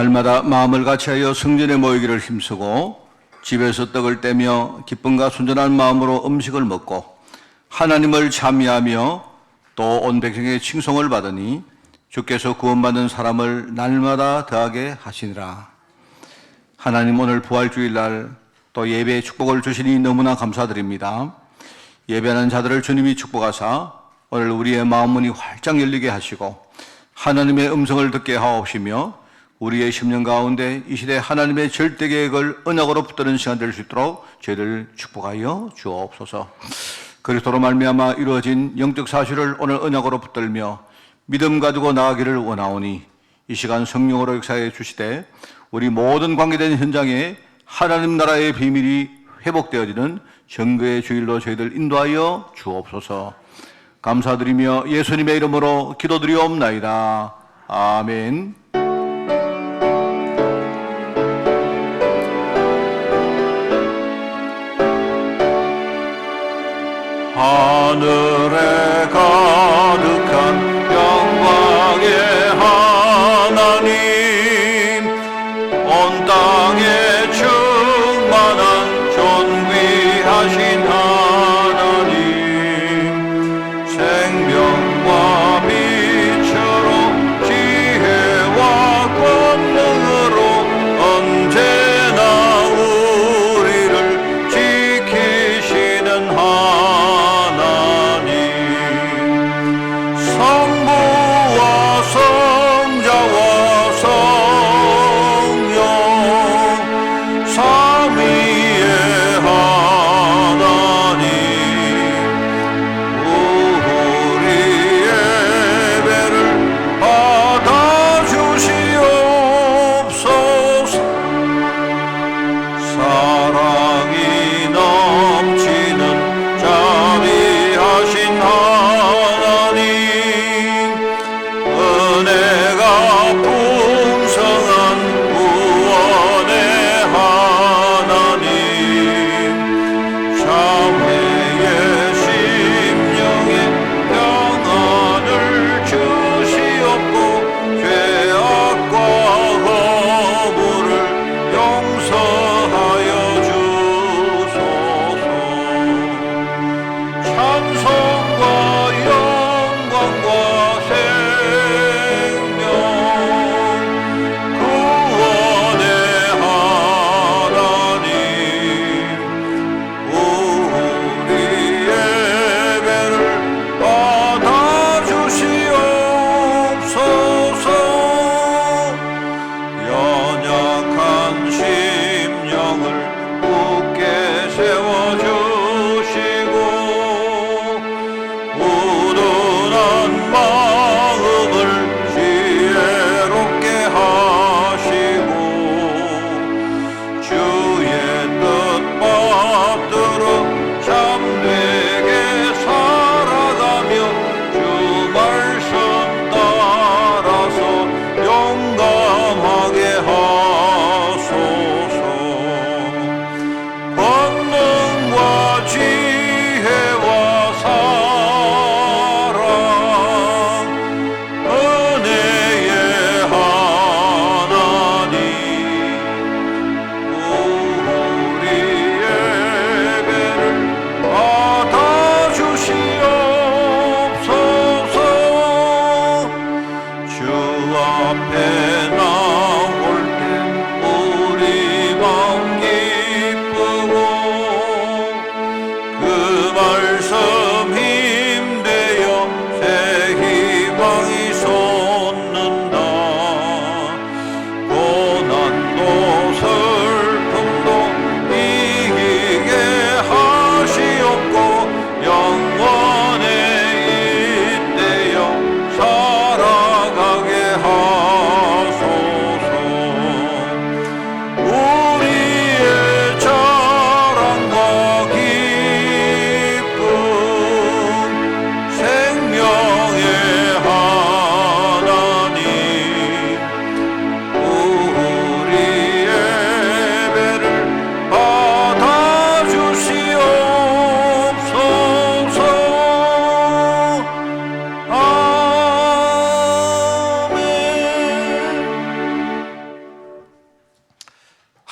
날마다 마음을 같이하여 성전에 모이기를 힘쓰고 집에서 떡을 떼며 기쁨과 순전한 마음으로 음식을 먹고 하나님을 찬미하며 또 온 백성의 칭송을 받으니 주께서 구원받는 사람을 날마다 더하게 하시니라. 하나님, 오늘 부활주일날 또 예배의 축복을 주시니 너무나 감사드립니다. 예배하는 자들을 주님이 축복하사 오늘 우리의 마음문이 활짝 열리게 하시고 하나님의 음성을 듣게 하옵시며 우리의 심령 가운데 이 시대 하나님의 절대 계획을 언약으로 붙드는 시간 될 수 있도록 저희를 축복하여 주옵소서. 그리스도로 말미암아 이루어진 영적 사실을 오늘 언약으로 붙들며 믿음 가지고 나아가기를 원하오니 이 시간 성령으로 역사해 주시되 우리 모든 관계된 현장에 하나님 나라의 비밀이 회복되어지는 정거의 주일로 저희들 인도하여 주옵소서. 감사드리며 예수님의 이름으로 기도드리옵나이다. 아멘. 하늘에 가득한 영광의 하나님, 온 땅에 충만한 존귀하신 하나님, 생명과 빛으로 지혜와 권능으로 언제나 우리를 지키시는 하나님,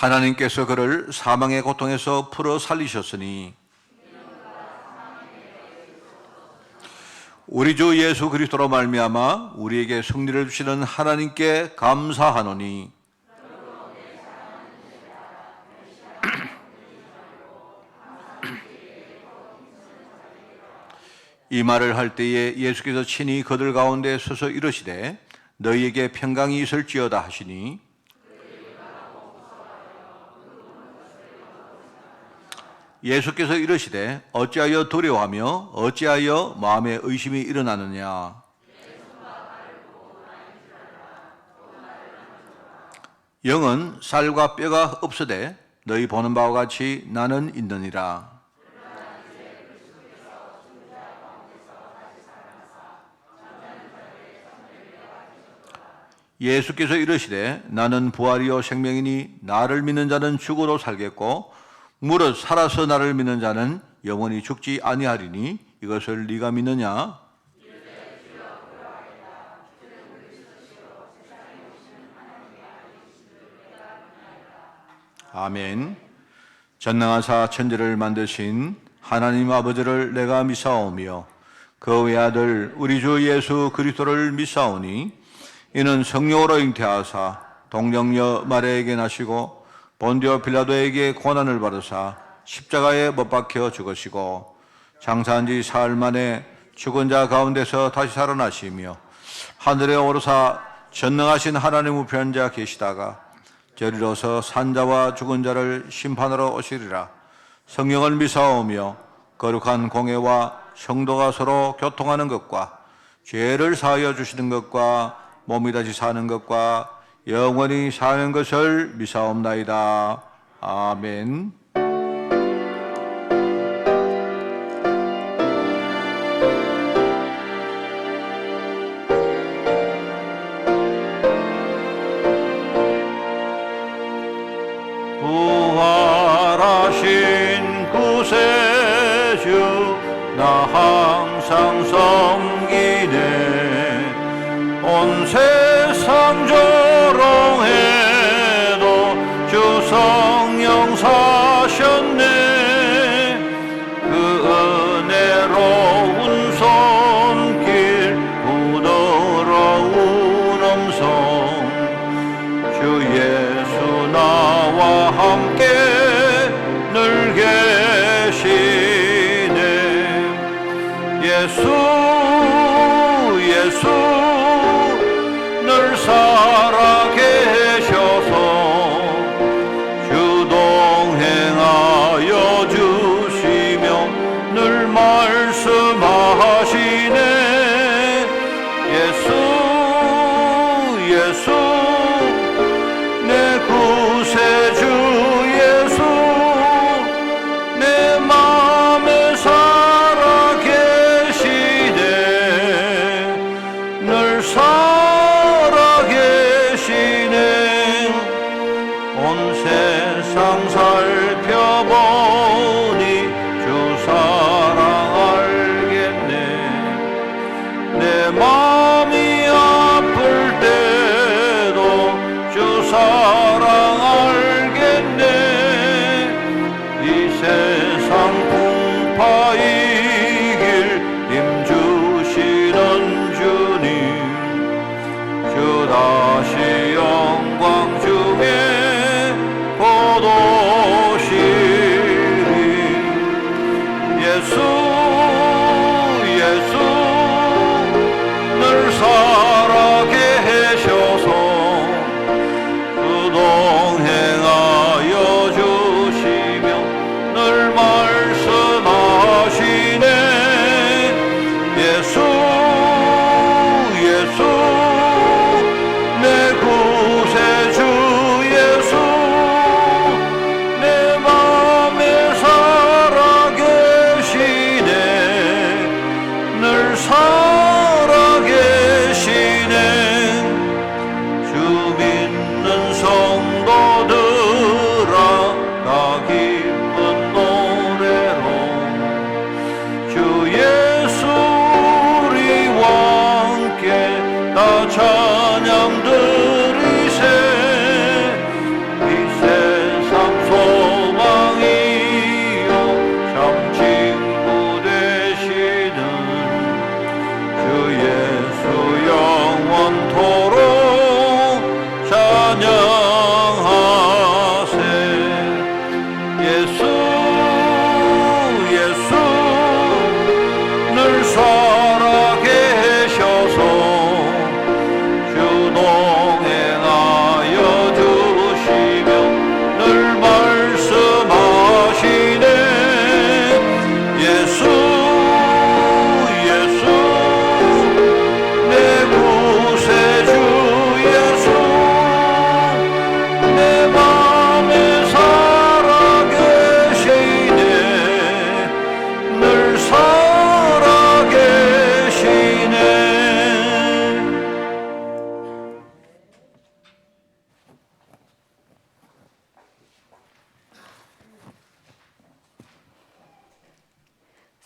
하나님께서 그를 사망의 고통에서 풀어 살리셨으니 우리 주 예수 그리스도로 말미암아 우리에게 승리를 주시는 하나님께 감사하노니 이 말을 할 때에 예수께서 친히 그들 가운데 서서 이르시되 너희에게 평강이 있을지어다 하시니 예수께서 이르시되 어찌하여 두려워하며 어찌하여 마음에 의심이 일어나느냐. 영은 살과 뼈가 없으되 너희 보는 바와 같이 나는 있느니라. 예수께서 이르시되 나는 부활이요 생명이니 나를 믿는 자는 죽어도 살겠고 무릇 살아서 나를 믿는 자는 영원히 죽지 아니하리니 이것을 네가 믿느냐? 아멘. 전능하사 천지를 만드신 하나님 아버지를 내가 믿사오며 그 외아들 우리 주 예수 그리스도를 믿사오니 이는 성령으로 잉태하사 동정녀 마리아에게 나시고 본디오 빌라도에게 고난을 받으사 십자가에 못 박혀 죽으시고 장사한 지 사흘 만에 죽은 자 가운데서 다시 살아나시며 하늘에 오르사 전능하신 하나님 우편에 앉아 계시다가 저리로서 산자와 죽은 자를 심판하러 오시리라. 성령을 믿사오며 거룩한 공회와 성도가 서로 교통하는 것과 죄를 사하여 주시는 것과 몸이 다시 사는 것과 영원히 사는 것을 믿사옵나이다. 아멘. 부활하신 구세주 나 항상 섬기네. 온 세상 조롱해도 주 성령 사셨네. 그 은혜로운 손길 부드러운 음성 주 예수 나와 함께 늘 계시네. 예수 늘 살아계셔서 주동행하여 주시며 늘 말씀하시네. 예수 내 구세주 예수 내 맘에 살아계시네. 늘 살아계시네. 온 세상 살펴보니 주 사랑 알겠네. 내 마음이 아플 때도 주 사랑 알겠네. 이 세상 풍파의 길 힘주시는 주님 주 다시 영광 중에 곧 오시리. 예수 늘 살아계셔서 주동행하여 주시며 늘 말씀하시네. 예수 내 구세주 예수 내 맘에 살아계시네. 늘 살아계시네. 주 믿는 성도들아 다 기쁜 노래로 주 예수 우리와 함께 다 찬양 드리세. 이 세상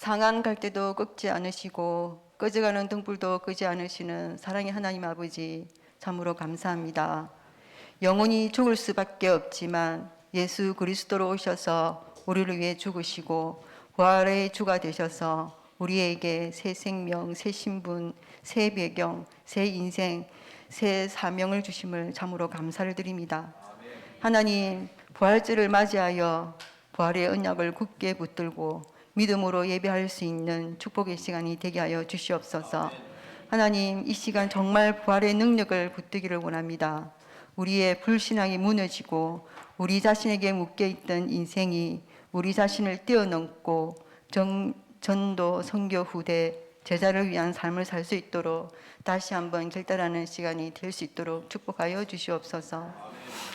상한 갈 때도 꺾지 않으시고 꺼져가는 등불도 끄지 않으시는 사랑의 하나님 아버지, 참으로 감사합니다. 영혼이 죽을 수밖에 없지만 예수 그리스도로 오셔서 우리를 위해 죽으시고 부활의 주가 되셔서 우리에게 새 생명, 새 신분, 새 배경, 새 인생, 새 사명을 주심을 참으로 감사를 드립니다. 하나님, 부활절을 맞이하여 부활의 언약을 굳게 붙들고 믿음으로 예배할 수 있는 축복의 시간이 되게 하여 주시옵소서. 하나님, 이 시간 정말 부활의 능력을 붙들기를 원합니다. 우리의 불신앙이 무너지고 우리 자신에게 묶여있던 인생이 우리 자신을 뛰어넘고 전도, 선교 후대, 제자를 위한 삶을 살 수 있도록 다시 한번 결단하는 시간이 될 수 있도록 축복하여 주시옵소서.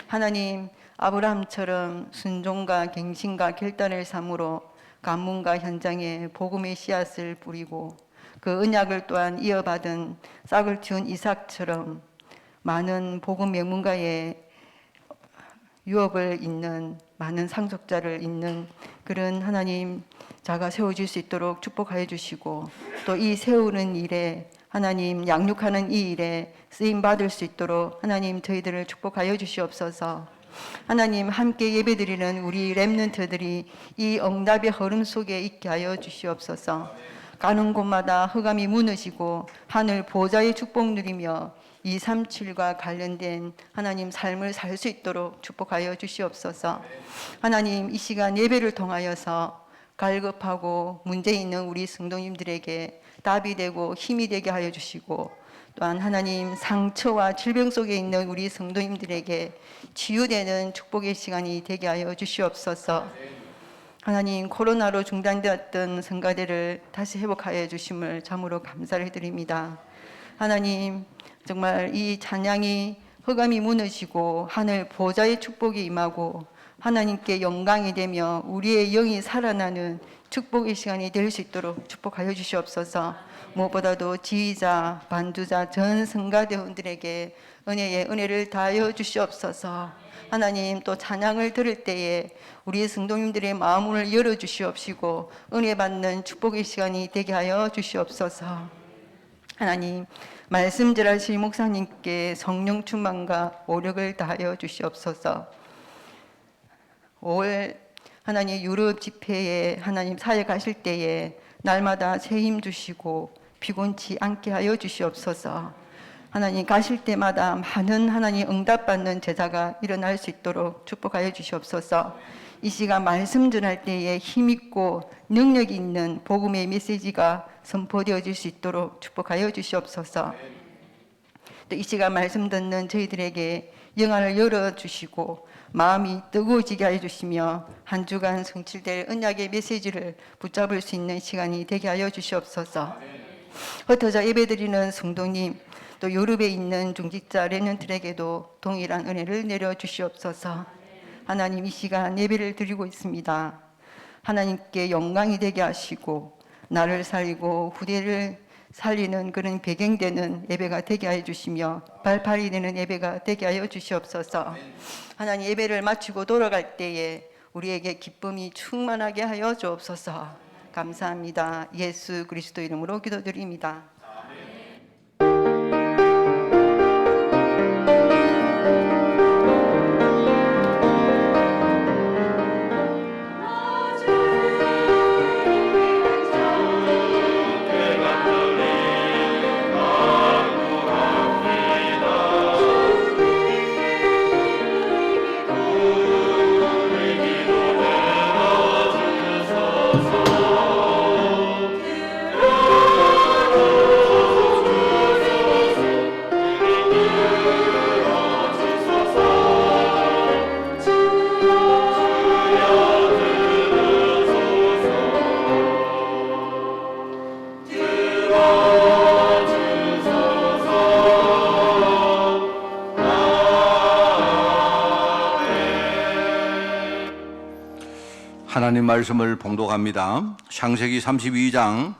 하나님, 아브라함처럼 순종과 갱신과 결단을 삼으로 가문과 현장에 복음의 씨앗을 뿌리고 그 언약을 또한 이어받은 싹을 틔운 이삭처럼 많은 복음 명문가의 유업을 잇는 많은 상속자를 잇는 그런 하나님 자가 세워질 수 있도록 축복하여 주시고 또 이 세우는 일에 하나님 양육하는 이 일에 쓰임 받을 수 있도록 하나님 저희들을 축복하여 주시옵소서. 하나님, 함께 예배드리는 우리 렘넌트들이 이 응답의 흐름 속에 있게 하여 주시옵소서. 가는 곳마다 흑암이 무너지고 하늘 보좌의 축복 누리며 237과 관련된 하나님 삶을 살 수 있도록 축복하여 주시옵소서. 하나님, 이 시간 예배를 통하여서 갈급하고 문제 있는 우리 성도님들에게 답이 되고 힘이 되게 하여 주시고 또한 하나님, 상처와 질병 속에 있는 우리 성도님들에게 치유되는 축복의 시간이 되게 하여 주시옵소서. 하나님, 코로나로 중단되었던 성가대를 다시 회복하여 주심을 참으로 감사를 드립니다. 하나님, 정말 이 찬양이 흑암이 무너지고 하늘 보좌의 축복이 임하고 하나님께 영광이 되며 우리의 영이 살아나는 축복의 시간이 될 수 있도록 축복하여 주시옵소서. 무엇보다도 지휘자, 반주자, 전 성가대원들에게 은혜의 은혜를 다하여 주시옵소서. 하나님, 또 찬양을 들을 때에 우리 성도님들의 마음을 열어주시옵시고 은혜 받는 축복의 시간이 되게 하여 주시옵소서. 하나님, 말씀 전하실 목사님께 성령 충만과 오력을 다하여 주시옵소서. 5월 하나님 유럽 집회에 하나님 사역 가실 때에 날마다 새 힘 주시고 피곤치 않게 하여 주시옵소서. 하나님 가실 때마다 많은 하나님 응답받는 제자가 일어날 수 있도록 축복하여 주시옵소서. 이 시간 말씀 전할 때에 힘있고 능력 있는 복음의 메시지가 선포되어질 수 있도록 축복하여 주시옵소서. 또 이 시간 말씀 듣는 저희들에게 영안을 열어주시고 마음이 뜨거워지게 해주시며 한 주간 성취될 언약의 메시지를 붙잡을 수 있는 시간이 되게 하여 주시옵소서. 흩어져 예배드리는 성도님, 또 유럽에 있는 중직자 렘넌트에게도 동일한 은혜를 내려주시옵소서. 하나님, 이 시간 예배를 드리고 있습니다. 하나님께 영광이 되게 하시고 나를 살리고 후대를 살리는 그런 배경되는 예배가 되게 하여 주시며 발판이 되는 예배가 되게 하여 주시옵소서. 하나님, 예배를 마치고 돌아갈 때에 우리에게 기쁨이 충만하게 하여 주옵소서. 감사합니다. 예수 그리스도 이름으로 기도드립니다. 하나님 말씀을 봉독합니다. 창세기 32장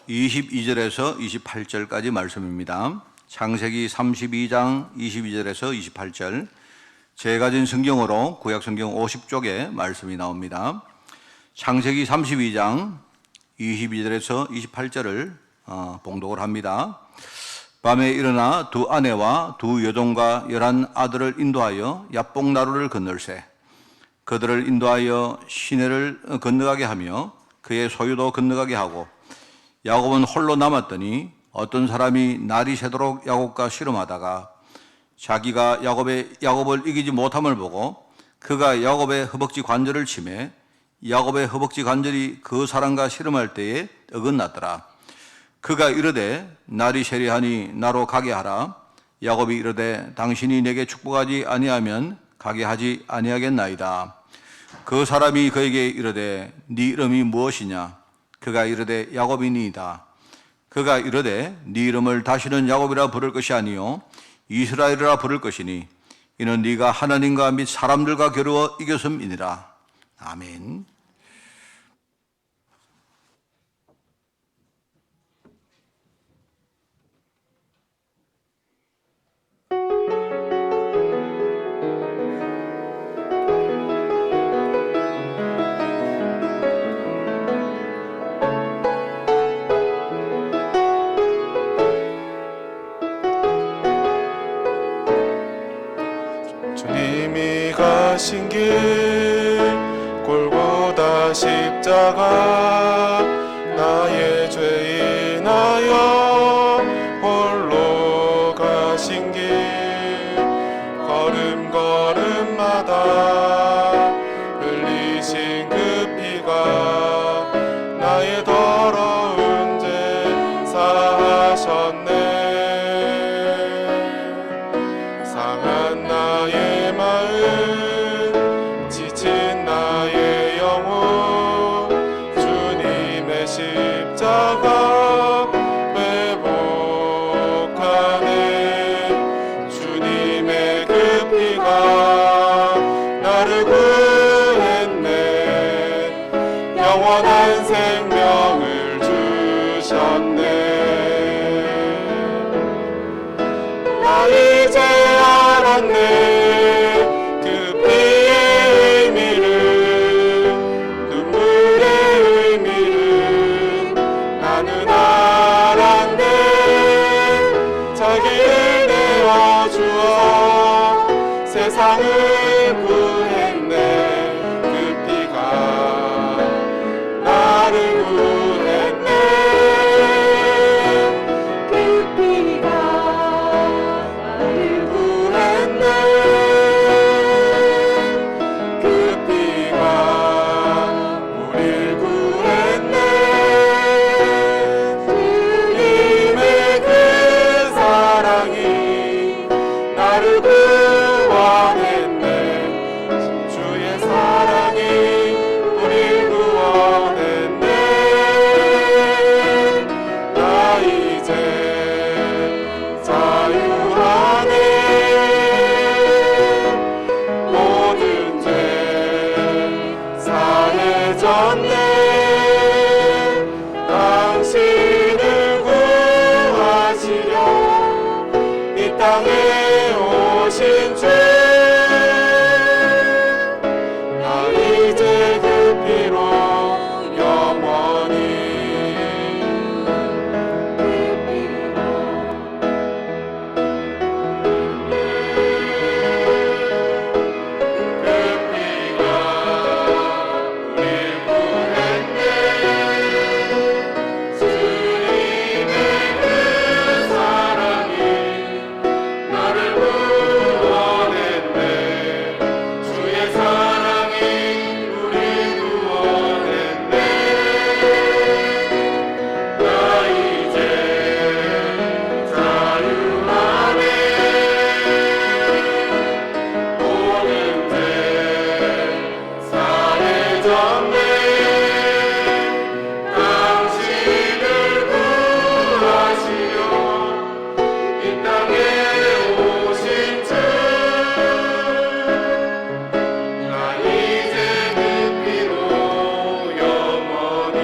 22절에서 28절까지 말씀입니다. 창세기 32장 22절에서 28절, 제가 가진 성경으로 구약성경 50쪽에 말씀이 나옵니다. 창세기 32장 22절에서 28절을 봉독을 합니다. 밤에 일어나 두 아내와 두 여종과 11 아들을 인도하여 야복 나루를 건널세. 그들을 인도하여 시내를 건너가게 하며 그의 소유도 건너가게 하고, 야곱은 홀로 남았더니 어떤 사람이 날이 새도록 야곱과 씨름하다가 자기가 야곱을 이기지 못함을 보고 그가 야곱의 허벅지 관절을 치매 야곱의 허벅지 관절이 그 사람과 씨름할 때에 어긋났더라. 그가 이르되 날이 세리하니 나로 가게 하라. 야곱이 이르되 당신이 내게 축복하지 아니하면 가게 하지 아니하겠나이다. 그 사람이 그에게 이르되 네 이름이 무엇이냐? 그가 이르되 야곱이니이다. 그가 이르되 네 이름을 다시는 야곱이라 부를 것이 아니요 이스라엘이라 부를 것이니 이는 네가 하나님과 및 사람들과 겨루어 이겼음이니라. 아멘. 주님이 가신 길 골고다 십자가 나의 죄 인하여 홀로 가신 길 걸음걸음마다 흘리신 그 피가 나의 더러운 죄 사하셨네. 상한 나의 마음 지친 나의 영혼 주님의 십자가 회복하네. 주님의 그 피가 나를 구했네. 영원한 생명을 주셨네. 나 이제 알았네. 그 피의 의미를, 눈물의 의미를 나는 알았네. 자기를 내어주어 세상을 구했네. 그 피가 나를 구했네. 그 피가 나를 구했네. 그 피가 우릴 구했네. 주님의 그 사랑이 나를 구원했네. 주의 사랑이 우릴 구원했네. 나 이제 자유하네. 모든 죄 사해졌네. 당신을 구하시려 이 땅에 오신 주. 나 이제 그 피로 영원히 그 피가 우릴 구했네. 주님의 그 사랑이 나를 구원했네. 주의 사랑이 우릴 구원했네. 나 이제 자유하네. 모든 죄 사해졌네. 당신을 구하시려 이 땅에 오신 주. 나 이제 그 피로 영원히.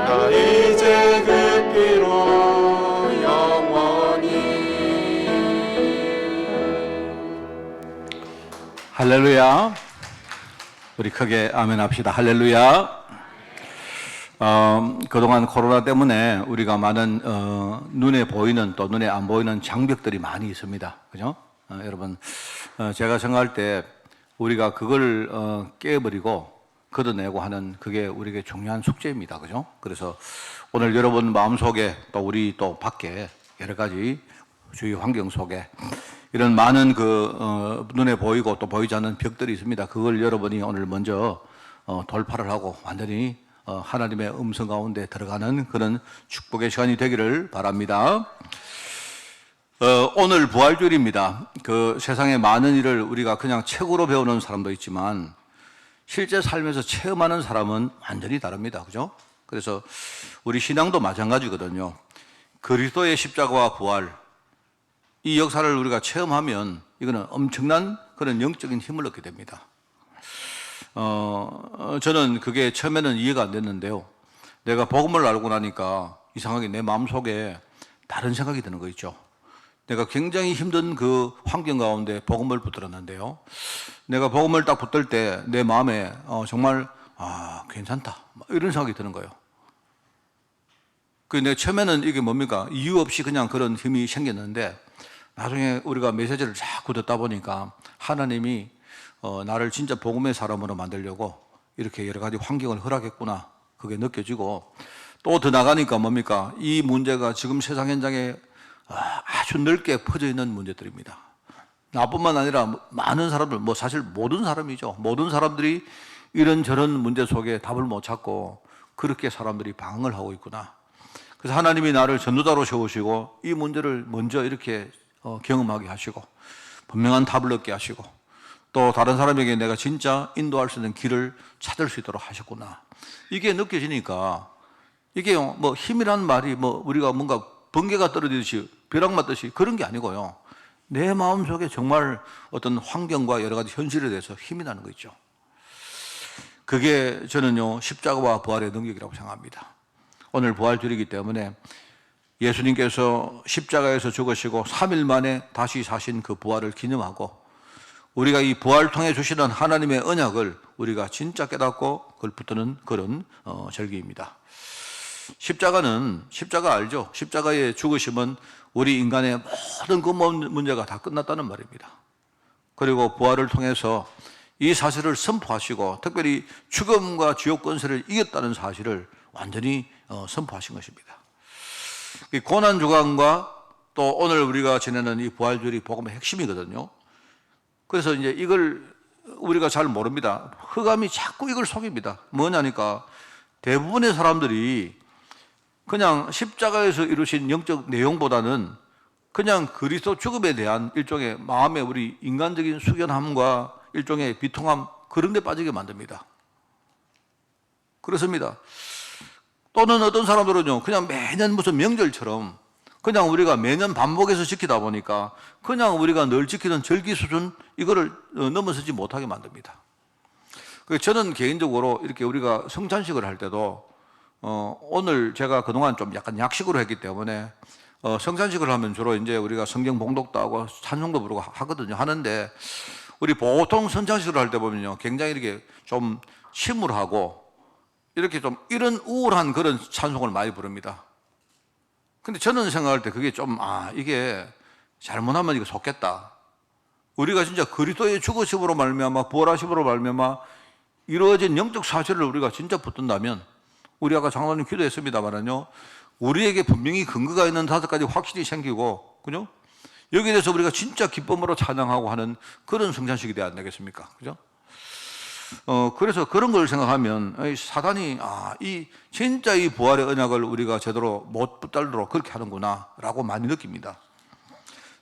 나 이제 그 피로 영원히. 할렐루야. 우리 크게 아멘 합시다. 할렐루야. 그동안 코로나 때문에 우리가 많은 눈에 보이는 또 눈에 안 보이는 장벽들이 많이 있습니다. 그죠? 여러분, 제가 생각할 때 우리가 그걸 깨버리고 걷어내고 하는 그게 우리에게 중요한 숙제입니다. 그죠? 그래서 오늘 여러분 마음속에 또 우리 또 밖에 여러 가지 주위 환경 속에 이런 많은 눈에 보이고 또 보이지 않는 벽들이 있습니다. 그걸 여러분이 오늘 먼저 돌파를 하고 완전히 하나님의 음성 가운데 들어가는 그런 축복의 시간이 되기를 바랍니다. 오늘 부활주일입니다. 그 세상의 많은 일을 우리가 그냥 책으로 배우는 사람도 있지만 실제 삶에서 체험하는 사람은 완전히 다릅니다. 그죠? 그래서 우리 신앙도 마찬가지거든요. 그리스도의 십자가와 부활, 이 역사를 우리가 체험하면 이거는 엄청난 그런 영적인 힘을 얻게 됩니다. 저는 그게 처음에는 이해가 안 됐는데요. 내가 복음을 알고 나니까 이상하게 내 마음속에 다른 생각이 드는 거 있죠. 내가 굉장히 힘든 그 환경 가운데 복음을 붙들었는데요. 내가 복음을 딱 붙들 때 내 마음에 정말 괜찮다 이런 생각이 드는 거예요. 내 처음에는 이게 뭡니까? 이유 없이 그냥 그런 힘이 생겼는데 나중에 우리가 메시지를 자꾸 듣다 보니까 하나님이 나를 진짜 복음의 사람으로 만들려고 이렇게 여러 가지 환경을 허락했구나 그게 느껴지고 또 더 나가니까 뭡니까? 이 문제가 지금 세상 현장에 아주 넓게 퍼져 있는 문제들입니다. 나뿐만 아니라 많은 사람들, 사실 모든 사람이죠. 모든 사람들이 이런저런 문제 속에 답을 못 찾고 그렇게 사람들이 방황을 하고 있구나. 그래서 하나님이 나를 전도자로 세우시고 이 문제를 먼저 이렇게 경험하게 하시고 분명한 답을 얻게 하시고 또 다른 사람에게 내가 진짜 인도할 수 있는 길을 찾을 수 있도록 하셨구나. 이게 느껴지니까 이게 힘이란 말이 우리가 뭔가 번개가 떨어지듯이 벼락 맞듯이 그런 게 아니고요. 내 마음속에 정말 어떤 환경과 여러 가지 현실에 대해서 힘이 나는 거 있죠. 그게 저는요 십자가와 부활의 능력이라고 생각합니다. 오늘 부활주일이기 때문에 예수님께서 십자가에서 죽으시고 3일 만에 다시 사신 그 부활을 기념하고 우리가 이 부활을 통해 주시는 하나님의 언약을 우리가 진짜 깨닫고 그걸 붙드는 그런 절기입니다. 십자가 알죠? 십자가의 죽으심은 우리 인간의 모든 근본 문제가 다 끝났다는 말입니다. 그리고 부활을 통해서 이 사실을 선포하시고 특별히 죽음과 지옥 권세를 이겼다는 사실을 완전히 선포하신 것입니다. 이 고난주간과 또 오늘 우리가 지내는 이 부활주일이 복음의 핵심이거든요. 그래서 이제 이걸 우리가 잘 모릅니다. 흑암이 자꾸 이걸 속입니다. 뭐냐니까 대부분의 사람들이 그냥 십자가에서 이루신 영적 내용보다는 그냥 그리스도 죽음에 대한 일종의 마음의 우리 인간적인 숙연함과 일종의 비통함 그런 데 빠지게 만듭니다. 그렇습니다. 또는 어떤 사람들은요 그냥 매년 무슨 명절처럼 그냥 우리가 매년 반복해서 지키다 보니까 그냥 우리가 늘 지키는 절기 수준 이거를 넘어서지 못하게 만듭니다. 저는 개인적으로 이렇게 우리가 성찬식을 할 때도 오늘 제가 그동안 좀 약간 약식으로 했기 때문에 성찬식을 하면 주로 이제 우리가 성경 봉독도 하고 찬송도 부르고 하거든요. 하는데 우리 보통 성찬식을 할 때 보면요 굉장히 이렇게 좀 침울하고 이렇게 좀 이런 우울한 그런 찬송을 많이 부릅니다. 근데 저는 생각할 때 그게 좀 이게 잘못하면 이거 속겠다. 우리가 진짜 그리스도의 죽으심으로 말미암아 부활하심으로 말미암아 이루어진 영적 사실을 우리가 진짜 붙든다면 우리 아까 장로님 기도했습니다만은요 우리에게 분명히 근거가 있는 5가지 확신이 생기고 그죠? 여기에 대해서 우리가 진짜 기쁨으로 찬양하고 하는 그런 성찬식이 되어야 안 되겠습니까? 그죠? 그래서 그런 걸 생각하면 사단이 진짜 이 부활의 언약을 우리가 제대로 못 붙들도록 그렇게 하는구나 라고 많이 느낍니다.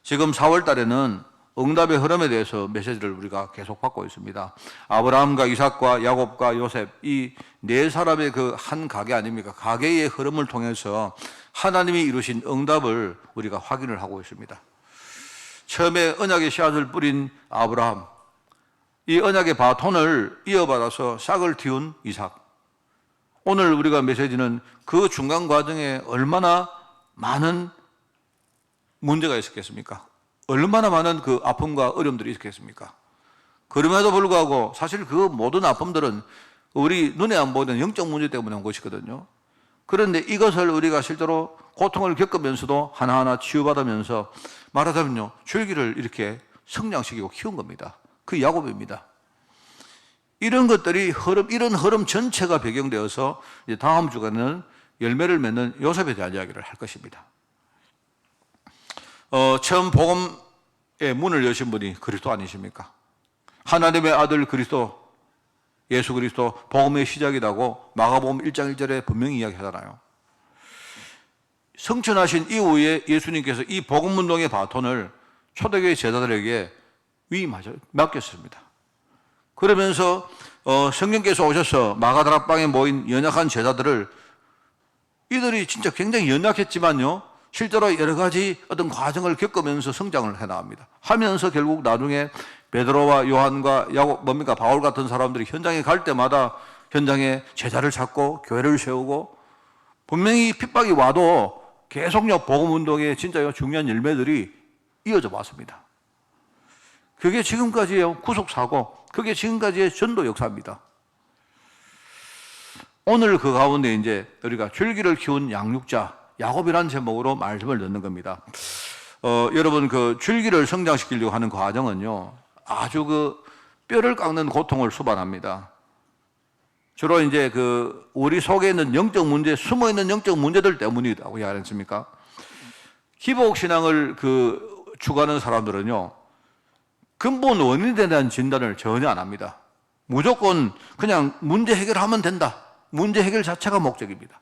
지금 4월 달에는 응답의 흐름에 대해서 메시지를 우리가 계속 받고 있습니다. 아브라함과 이삭과 야곱과 요셉 이 네 사람의 그 한 가게 아닙니까? 가게의 흐름을 통해서 하나님이 이루신 응답을 우리가 확인을 하고 있습니다. 처음에 언약의 씨앗을 뿌린 아브라함, 이 언약의 바톤을 이어받아서 싹을 틔운 이삭. 오늘 우리가 메시지는 그 중간 과정에 얼마나 많은 문제가 있었겠습니까? 얼마나 많은 그 아픔과 어려움들이 있었겠습니까? 그럼에도 불구하고 사실 그 모든 아픔들은 우리 눈에 안 보이는 영적 문제 때문에 온 것이거든요. 그런데 이것을 우리가 실제로 고통을 겪으면서도 하나하나 치유받으면서 말하자면요, 줄기를 이렇게 성장시키고 키운 겁니다. 그 야곱입니다. 이런 것들이 이런 흐름 전체가 배경되어서 이제 다음 주간은 열매를 맺는 요셉에 대한 이야기를 할 것입니다. 처음 복음의 문을 여신 분이 그리스도 아니십니까? 하나님의 아들 그리스도, 예수 그리스도 복음의 시작이라고 마가복음 1장 1절에 분명히 이야기하잖아요. 성천하신 이후에 예수님께서 이 복음 운동의 바톤을 초대교회 제자들에게 맡겼습니다. 그러면서 성령께서 오셔서 마가다락방에 모인 연약한 제자들을, 이들이 진짜 굉장히 연약했지만요, 실제로 여러 가지 어떤 과정을 겪으면서 성장을 해나갑니다. 하면서 결국 나중에 베드로와 요한과 야곱, 바울 같은 사람들이 현장에 갈 때마다 현장에 제자를 찾고 교회를 세우고, 분명히 핍박이 와도 계속요 복음 운동의 진짜요 중요한 열매들이 이어져 왔습니다. 그게 지금까지의 구속 사고, 그게 지금까지의 전도 역사입니다. 오늘 그 가운데 이제 우리가 줄기를 키운 양육자 야곱이라는 제목으로 말씀을 넣는 겁니다. 여러분, 그 줄기를 성장시키려고 하는 과정은요, 아주 그 뼈를 깎는 고통을 수반합니다. 주로 이제 그 우리 속에 있는 영적 문제, 숨어 있는 영적 문제들 때문이라고 이야기 않습니까? 기복 신앙을 추구하는 사람들은요, 근본 원인에 대한 진단을 전혀 안 합니다. 무조건 그냥 문제 해결하면 된다. 문제 해결 자체가 목적입니다.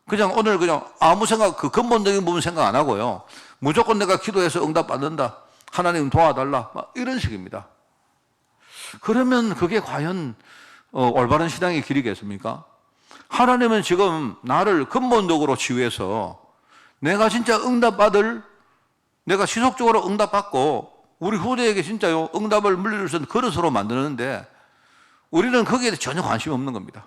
그냥 오늘 그냥 아무 생각, 그 근본적인 부분 생각 안 하고요, 무조건 내가 기도해서 응답 받는다, 하나님 도와달라, 막 이런 식입니다. 그러면 그게 과연 올바른 신앙의 길이겠습니까? 하나님은 지금 나를 근본적으로 치유해서 내가 진짜 응답받을, 내가 지속적으로 응답받고 우리 후대에게 진짜요 응답을 물려줄 수 있는 그릇으로 만드는데, 우리는 거기에 전혀 관심이 없는 겁니다.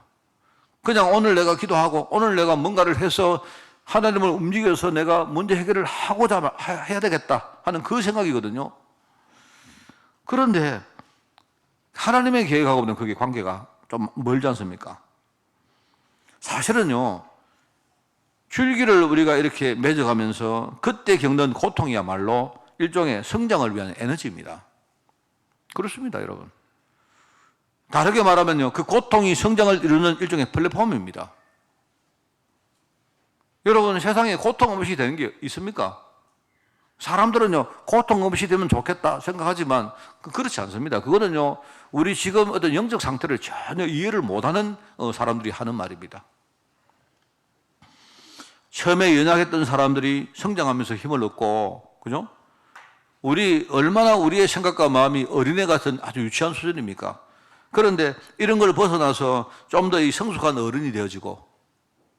그냥 오늘 내가 기도하고 오늘 내가 뭔가를 해서 하나님을 움직여서 내가 문제 해결을 하고자 해야 되겠다 하는 그 생각이거든요. 그런데 하나님의 계획하고는 그게 관계가 좀 멀지 않습니까? 사실은요, 줄기를 우리가 이렇게 맺어가면서 그때 겪는 고통이야말로 일종의 성장을 위한 에너지입니다. 그렇습니다, 여러분. 다르게 말하면요, 그 고통이 성장을 이루는 일종의 플랫폼입니다. 여러분, 세상에 고통 없이 되는 게 있습니까? 사람들은요, 고통 없이 되면 좋겠다 생각하지만 그렇지 않습니다. 그거는요, 우리 지금 어떤 영적 상태를 전혀 이해를 못하는 사람들이 하는 말입니다. 처음에 연약했던 사람들이 성장하면서 힘을 얻고, 그죠? 얼마나 우리의 생각과 마음이 어린애 같은 아주 유치한 수준입니까? 그런데 이런 걸 벗어나서 좀 더 이 성숙한 어른이 되어지고,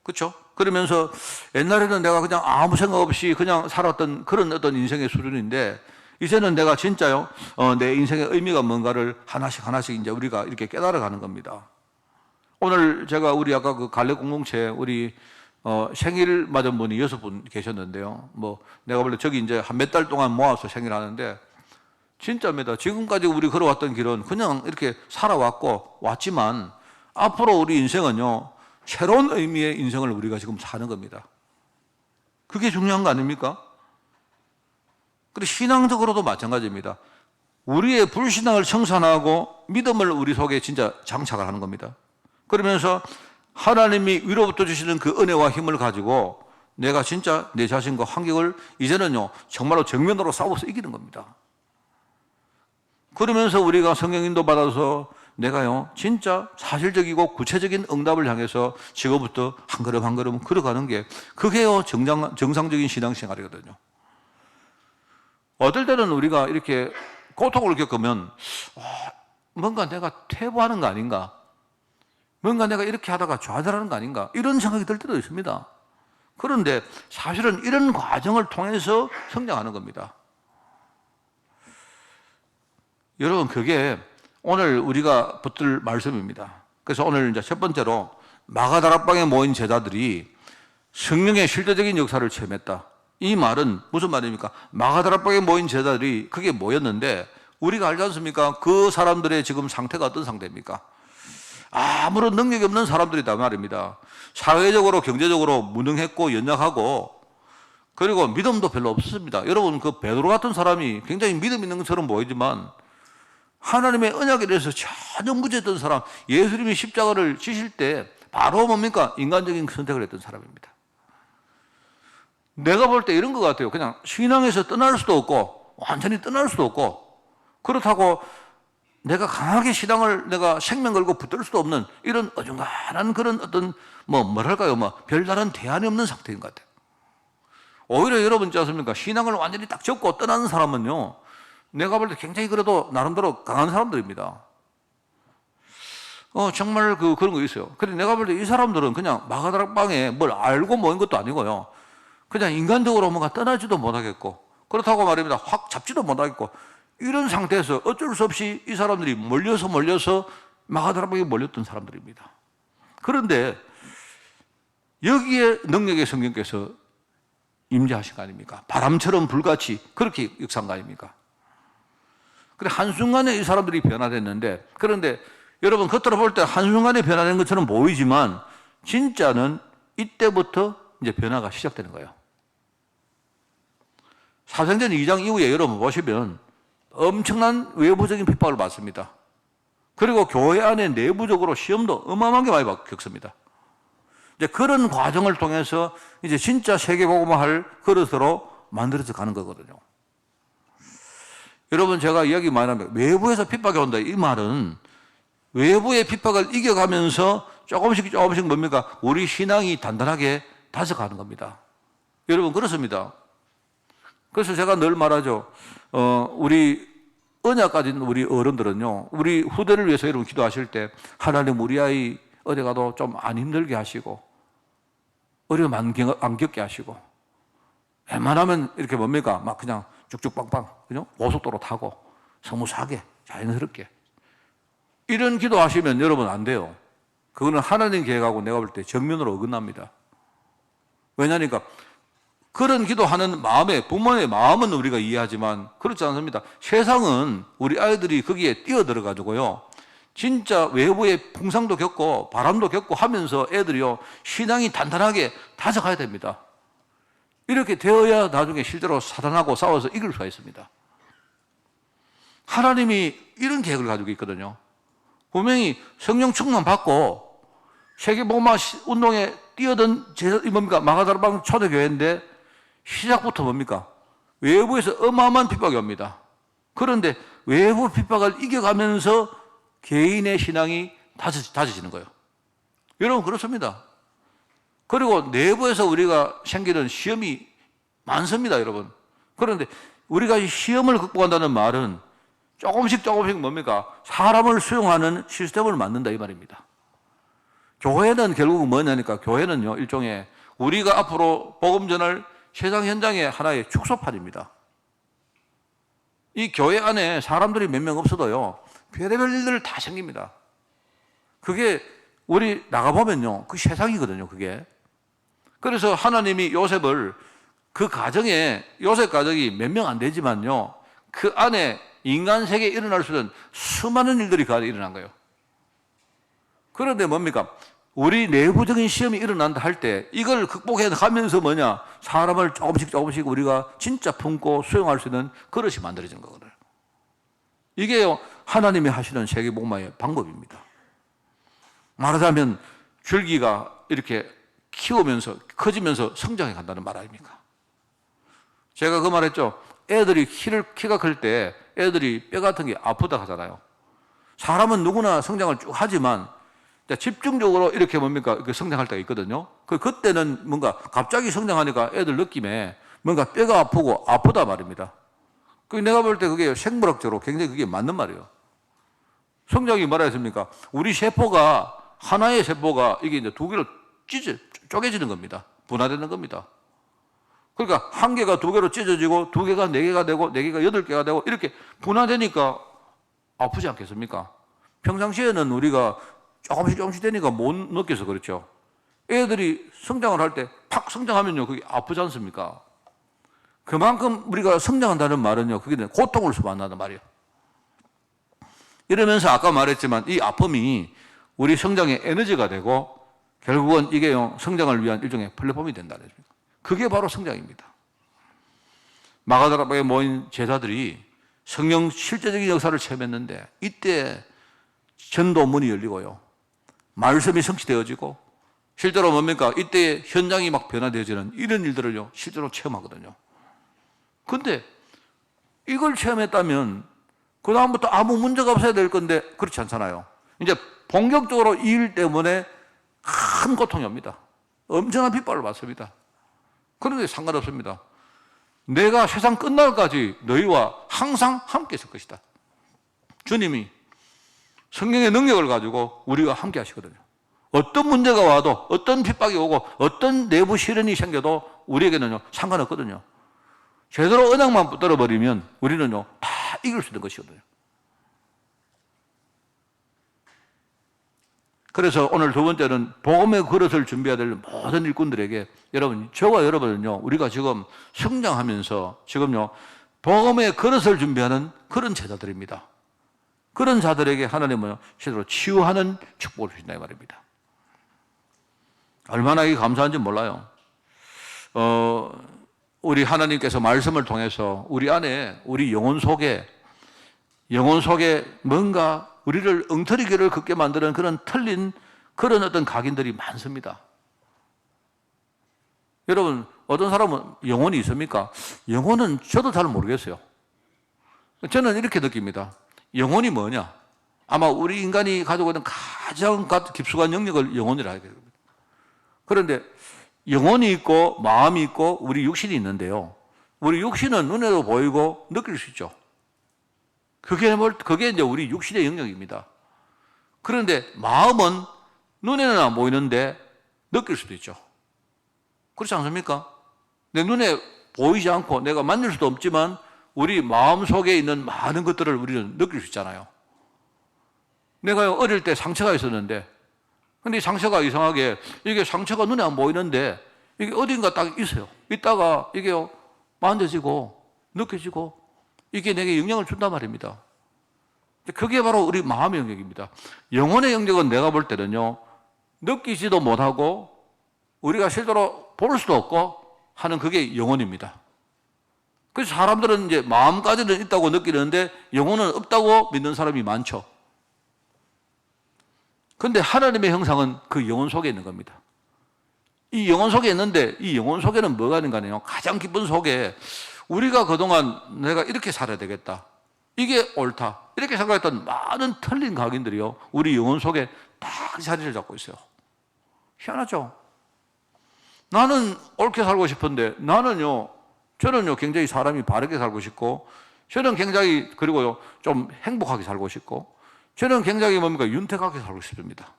그렇죠? 그러면서 옛날에는 내가 그냥 아무 생각 없이 그냥 살았던 그런 어떤 인생의 수준인데, 이제는 내가 진짜요, 내 인생의 의미가 뭔가를 하나씩 이제 우리가 이렇게 깨달아가는 겁니다. 오늘 제가 우리 아까 그 갈래 공동체 우리 생일 맞은 분이 6분 계셨는데요. 내가 원래 저기 이제 한 몇 달 동안 모아서 생일하는데, 진짜입니다. 지금까지 우리 걸어왔던 길은 그냥 이렇게 왔지만 앞으로 우리 인생은요, 새로운 의미의 인생을 우리가 지금 사는 겁니다. 그게 중요한 거 아닙니까? 그리고 신앙적으로도 마찬가지입니다. 우리의 불신앙을 청산하고 믿음을 우리 속에 진짜 장착을 하는 겁니다. 그러면서 하나님이 위로부터 주시는 그 은혜와 힘을 가지고 내가 진짜 내 자신과 환경을 이제는요, 정말로 정면으로 싸워서 이기는 겁니다. 그러면서 우리가 성령 인도 받아서 내가요, 진짜 사실적이고 구체적인 응답을 향해서 지금부터 한 걸음 한 걸음 걸어가는 게, 그게요, 정상적인 신앙생활이거든요. 어떨 때는 우리가 이렇게 고통을 겪으면, 뭔가 내가 퇴보하는 거 아닌가? 뭔가 내가 이렇게 하다가 좌절하는 거 아닌가? 이런 생각이 들 때도 있습니다. 그런데 사실은 이런 과정을 통해서 성장하는 겁니다. 여러분, 그게 오늘 우리가 붙들 말씀입니다. 그래서 오늘 이제 첫 번째로 마가다락방에 모인 제자들이 성령의 실제적인 역사를 체험했다. 이 말은 무슨 말입니까? 마가다락방에 모인 제자들이 그게 뭐였는데, 우리가 알지 않습니까? 그 사람들의 지금 상태가 어떤 상태입니까? 아무런 능력이 없는 사람들이다 말입니다. 사회적으로 경제적으로 무능했고 연약하고 그리고 믿음도 별로 없었습니다. 여러분 그 베드로 같은 사람이 굉장히 믿음 있는 것처럼 보이지만 하나님의 언약에 대해서 전혀 무죄했던 사람, 예수님이 십자가를 지실 때 바로 뭡니까? 인간적인 선택을 했던 사람입니다. 내가 볼 때 이런 것 같아요. 그냥 신앙에서 떠날 수도 없고 완전히 떠날 수도 없고 그렇다고 내가 강하게 신앙을 내가 생명 걸고 붙들 수도 없는 이런 어중간한 그런 어떤 뭐랄까요? 별다른 대안이 없는 상태인 것 같아요. 오히려 여러분 있지 않습니까? 신앙을 완전히 딱 접고 떠나는 사람은요, 내가 볼 때 굉장히 그래도 나름대로 강한 사람들입니다. 정말 그런 거 있어요. 근데 내가 볼 때 이 사람들은 그냥 마가다락방에 뭘 알고 모인 것도 아니고요. 그냥 인간적으로 뭔가 떠나지도 못하겠고, 그렇다고 말입니다. 확 잡지도 못하겠고, 이런 상태에서 어쩔 수 없이 이 사람들이 몰려서 마가다락방에 몰렸던 사람들입니다. 그런데 여기에 능력의 성령께서 임재하신 거 아닙니까? 바람처럼 불같이 그렇게 역사한 거 아닙니까? 그래 한순간에 이 사람들이 변화됐는데, 그런데 여러분 겉으로 볼 때 한순간에 변화된 것처럼 보이지만 진짜는 이때부터 이제 변화가 시작되는 거예요. 사도행전 2장 이후에 여러분 보시면 엄청난 외부적인 핍박을 받습니다. 그리고 교회 안에 내부적으로 시험도 어마어마하게 많이 겪습니다. 이제 그런 과정을 통해서 이제 진짜 세계복음을 할 그릇으로 만들어져 가는 거거든요. 여러분 제가 이야기 많이 합니다. 외부에서 핍박이 온다. 이 말은 외부의 핍박을 이겨가면서 조금씩 뭡니까? 우리 신앙이 단단하게 다져가는 겁니다. 여러분 그렇습니다. 그래서 제가 늘 말하죠. 우리 언약 가진 우리 어른들은요, 우리 후대를 위해서 여러분 기도하실 때 하나님 우리 아이 어디 가도 좀 안 힘들게 하시고 어려움 안 겪게 하시고 웬만하면 이렇게 뭡니까? 막 그냥 쭉쭉 빵빵 그죠? 고속도로 타고 스무스하게 자연스럽게 이런 기도하시면 여러분 안 돼요. 그거는 하나님 계획하고 내가 볼 때 정면으로 어긋납니다. 왜냐니까 그런 기도하는 마음에 부모의 마음은 우리가 이해하지만 그렇지 않습니다. 세상은 우리 아이들이 거기에 뛰어들어가지고요, 진짜 외부의 풍상도 겪고 바람도 겪고 하면서 애들이요 신앙이 단단하게 다져가야 됩니다. 이렇게 되어야 나중에 실제로 사단하고 싸워서 이길 수가 있습니다. 하나님이 이런 계획을 가지고 있거든요. 분명히 성령 충만 받고 세계복음화 운동에 뛰어든 뭡니까? 마가다락방 초대교회인데 시작부터 뭡니까? 외부에서 어마어마한 핍박이 옵니다. 그런데 외부 핍박을 이겨가면서 개인의 신앙이 다져지는 거예요. 여러분 그렇습니다. 그리고 내부에서 우리가 생기는 시험이 많습니다, 여러분. 그런데 우리가 이 시험을 극복한다는 말은 조금씩 뭡니까? 사람을 수용하는 시스템을 만든다 이 말입니다. 교회는 결국은 뭐냐니까, 교회는요 일종의 우리가 앞으로 복음 전할 세상 현장의 하나의 축소판입니다. 이 교회 안에 사람들이 몇 명 없어도요 별의별 일들 다 생깁니다. 그게 우리 나가보면요 그 세상이거든요, 그게. 그래서 하나님이 요셉을 그 가정에, 요셉 가정이 몇 명 안 되지만요 그 안에 인간 세계에 일어날 수 있는 수많은 일들이 그 안에 일어난 거예요. 그런데 뭡니까? 우리 내부적인 시험이 일어난다 할 때 이걸 극복해 가면서 뭐냐? 사람을 조금씩 우리가 진짜 품고 수용할 수 있는 그릇이 만들어진 거거든요. 이게요 하나님이 하시는 세계복음화의 방법입니다. 말하자면 줄기가 이렇게 키우면서 커지면서 성장해 간다는 말 아닙니까? 제가 그 말했죠. 애들이 키가 클 때 애들이 뼈 같은 게 아프다 하잖아요. 사람은 누구나 성장을 쭉 하지만 집중적으로 이렇게 뭡니까? 이렇게 성장할 때가 있거든요. 그때는 뭔가 갑자기 성장하니까 애들 느낌에 뭔가 뼈가 아프고 아프다 말입니다. 내가 볼 때 그게 생물학적으로 굉장히 그게 맞는 말이에요. 성장이 뭐라 했습니까? 우리 세포가, 하나의 세포가 이게 이제 두 개로 쪼개지는 겁니다. 분화되는 겁니다. 그러니까 한 개가 두 개로 찢어지고 두 개가 네 개가 되고 네 개가 여덟 개가 되고 이렇게 분화되니까 아프지 않겠습니까? 평상시에는 우리가 조금씩 되니까 못 느껴서 그렇죠. 애들이 성장을 할 때 팍 성장하면요 그게 아프지 않습니까? 그만큼 우리가 성장한다는 말은요 그게 고통을 수반한다는 말이에요. 이러면서 아까 말했지만 이 아픔이 우리 성장의 에너지가 되고 결국은 이게요, 성장을 위한 일종의 플랫폼이 된다는 거죠. 그게 바로 성장입니다. 마가다락방에 모인 제자들이 성령 실제적인 역사를 체험했는데 이때 전도 문이 열리고요. 말씀이 성취되어지고 실제로 뭡니까? 이때 현장이 막 변화되어지는 이런 일들을요, 실제로 체험하거든요. 근데 이걸 체험했다면 그다음부터 아무 문제가 없어야 될 건데 그렇지 않잖아요. 이제 본격적으로 이 일 때문에 큰 고통이 옵니다. 엄청난 핍박을 받습니다. 그런데 상관없습니다. 내가 세상 끝날까지 너희와 항상 함께 있을 것이다. 주님이 성령의 능력을 가지고 우리와 함께 하시거든요. 어떤 문제가 와도 어떤 핍박이 오고 어떤 내부 시련이 생겨도 우리에게는요 상관없거든요. 제대로 언약만 붙들어버리면 우리는요 다 이길 수 있는 것이거든요. 그래서 오늘 두 번째는 복음의 그릇을 준비해야 될 모든 일꾼들에게 여러분, 저와 여러분은요 우리가 지금 성장하면서 지금요 복음의 그릇을 준비하는 그런 제자들입니다. 그런 자들에게 하나님은 실제로 치유하는 축복을 주신다 이 말입니다. 얼마나 이게 감사한지 몰라요. 우리 하나님께서 말씀을 통해서 우리 안에 우리 영혼 속에 뭔가 우리를 엉터리길을 걷게 만드는 그런 틀린 그런 어떤 각인들이 많습니다. 여러분, 어떤 사람은 영혼이 있습니까? 영혼은 저도 잘 모르겠어요. 저는 이렇게 느낍니다. 영혼이 뭐냐? 아마 우리 인간이 가지고 있는 가장 깊숙한 영역을 영혼이라 하게 됩니다. 그런데 영혼이 있고 마음이 있고 우리 육신이 있는데요. 우리 육신은 눈에도 보이고 느낄 수 있죠. 그게 이제 우리 육신의 영역입니다. 그런데 마음은 눈에는 안 보이는데 느낄 수도 있죠. 그렇지 않습니까? 내 눈에 보이지 않고 내가 만질 수도 없지만 우리 마음 속에 있는 많은 것들을 우리는 느낄 수 있잖아요. 내가 어릴 때 상처가 있었는데 근데 이 상처가 이상하게 이게 상처가 눈에 안 보이는데 이게 어딘가 딱 있어요. 있다가 이게 만져지고 느껴지고 이게 내게 영향을 준단 말입니다. 그게 바로 우리 마음의 영역입니다. 영혼의 영역은 내가 볼 때는요, 느끼지도 못하고 우리가 실제로 볼 수도 없고 하는 그게 영혼입니다. 그래서 사람들은 이제 마음까지는 있다고 느끼는데 영혼은 없다고 믿는 사람이 많죠. 그런데 하나님의 형상은 그 영혼 속에 있는 겁니다. 이 영혼 속에 있는데 이 영혼 속에는 뭐가 있는가요? 가장 깊은 속에 우리가 그동안 내가 이렇게 살아야 되겠다. 이게 옳다. 이렇게 생각했던 많은 틀린 각인들이요. 우리 영혼 속에 딱 자리를 잡고 있어요. 희한하죠? 나는 옳게 살고 싶은데 저는요 굉장히 사람이 바르게 살고 싶고 저는 굉장히 그리고요 좀 행복하게 살고 싶고 저는 굉장히 뭡니까 윤택하게 살고 싶습니다.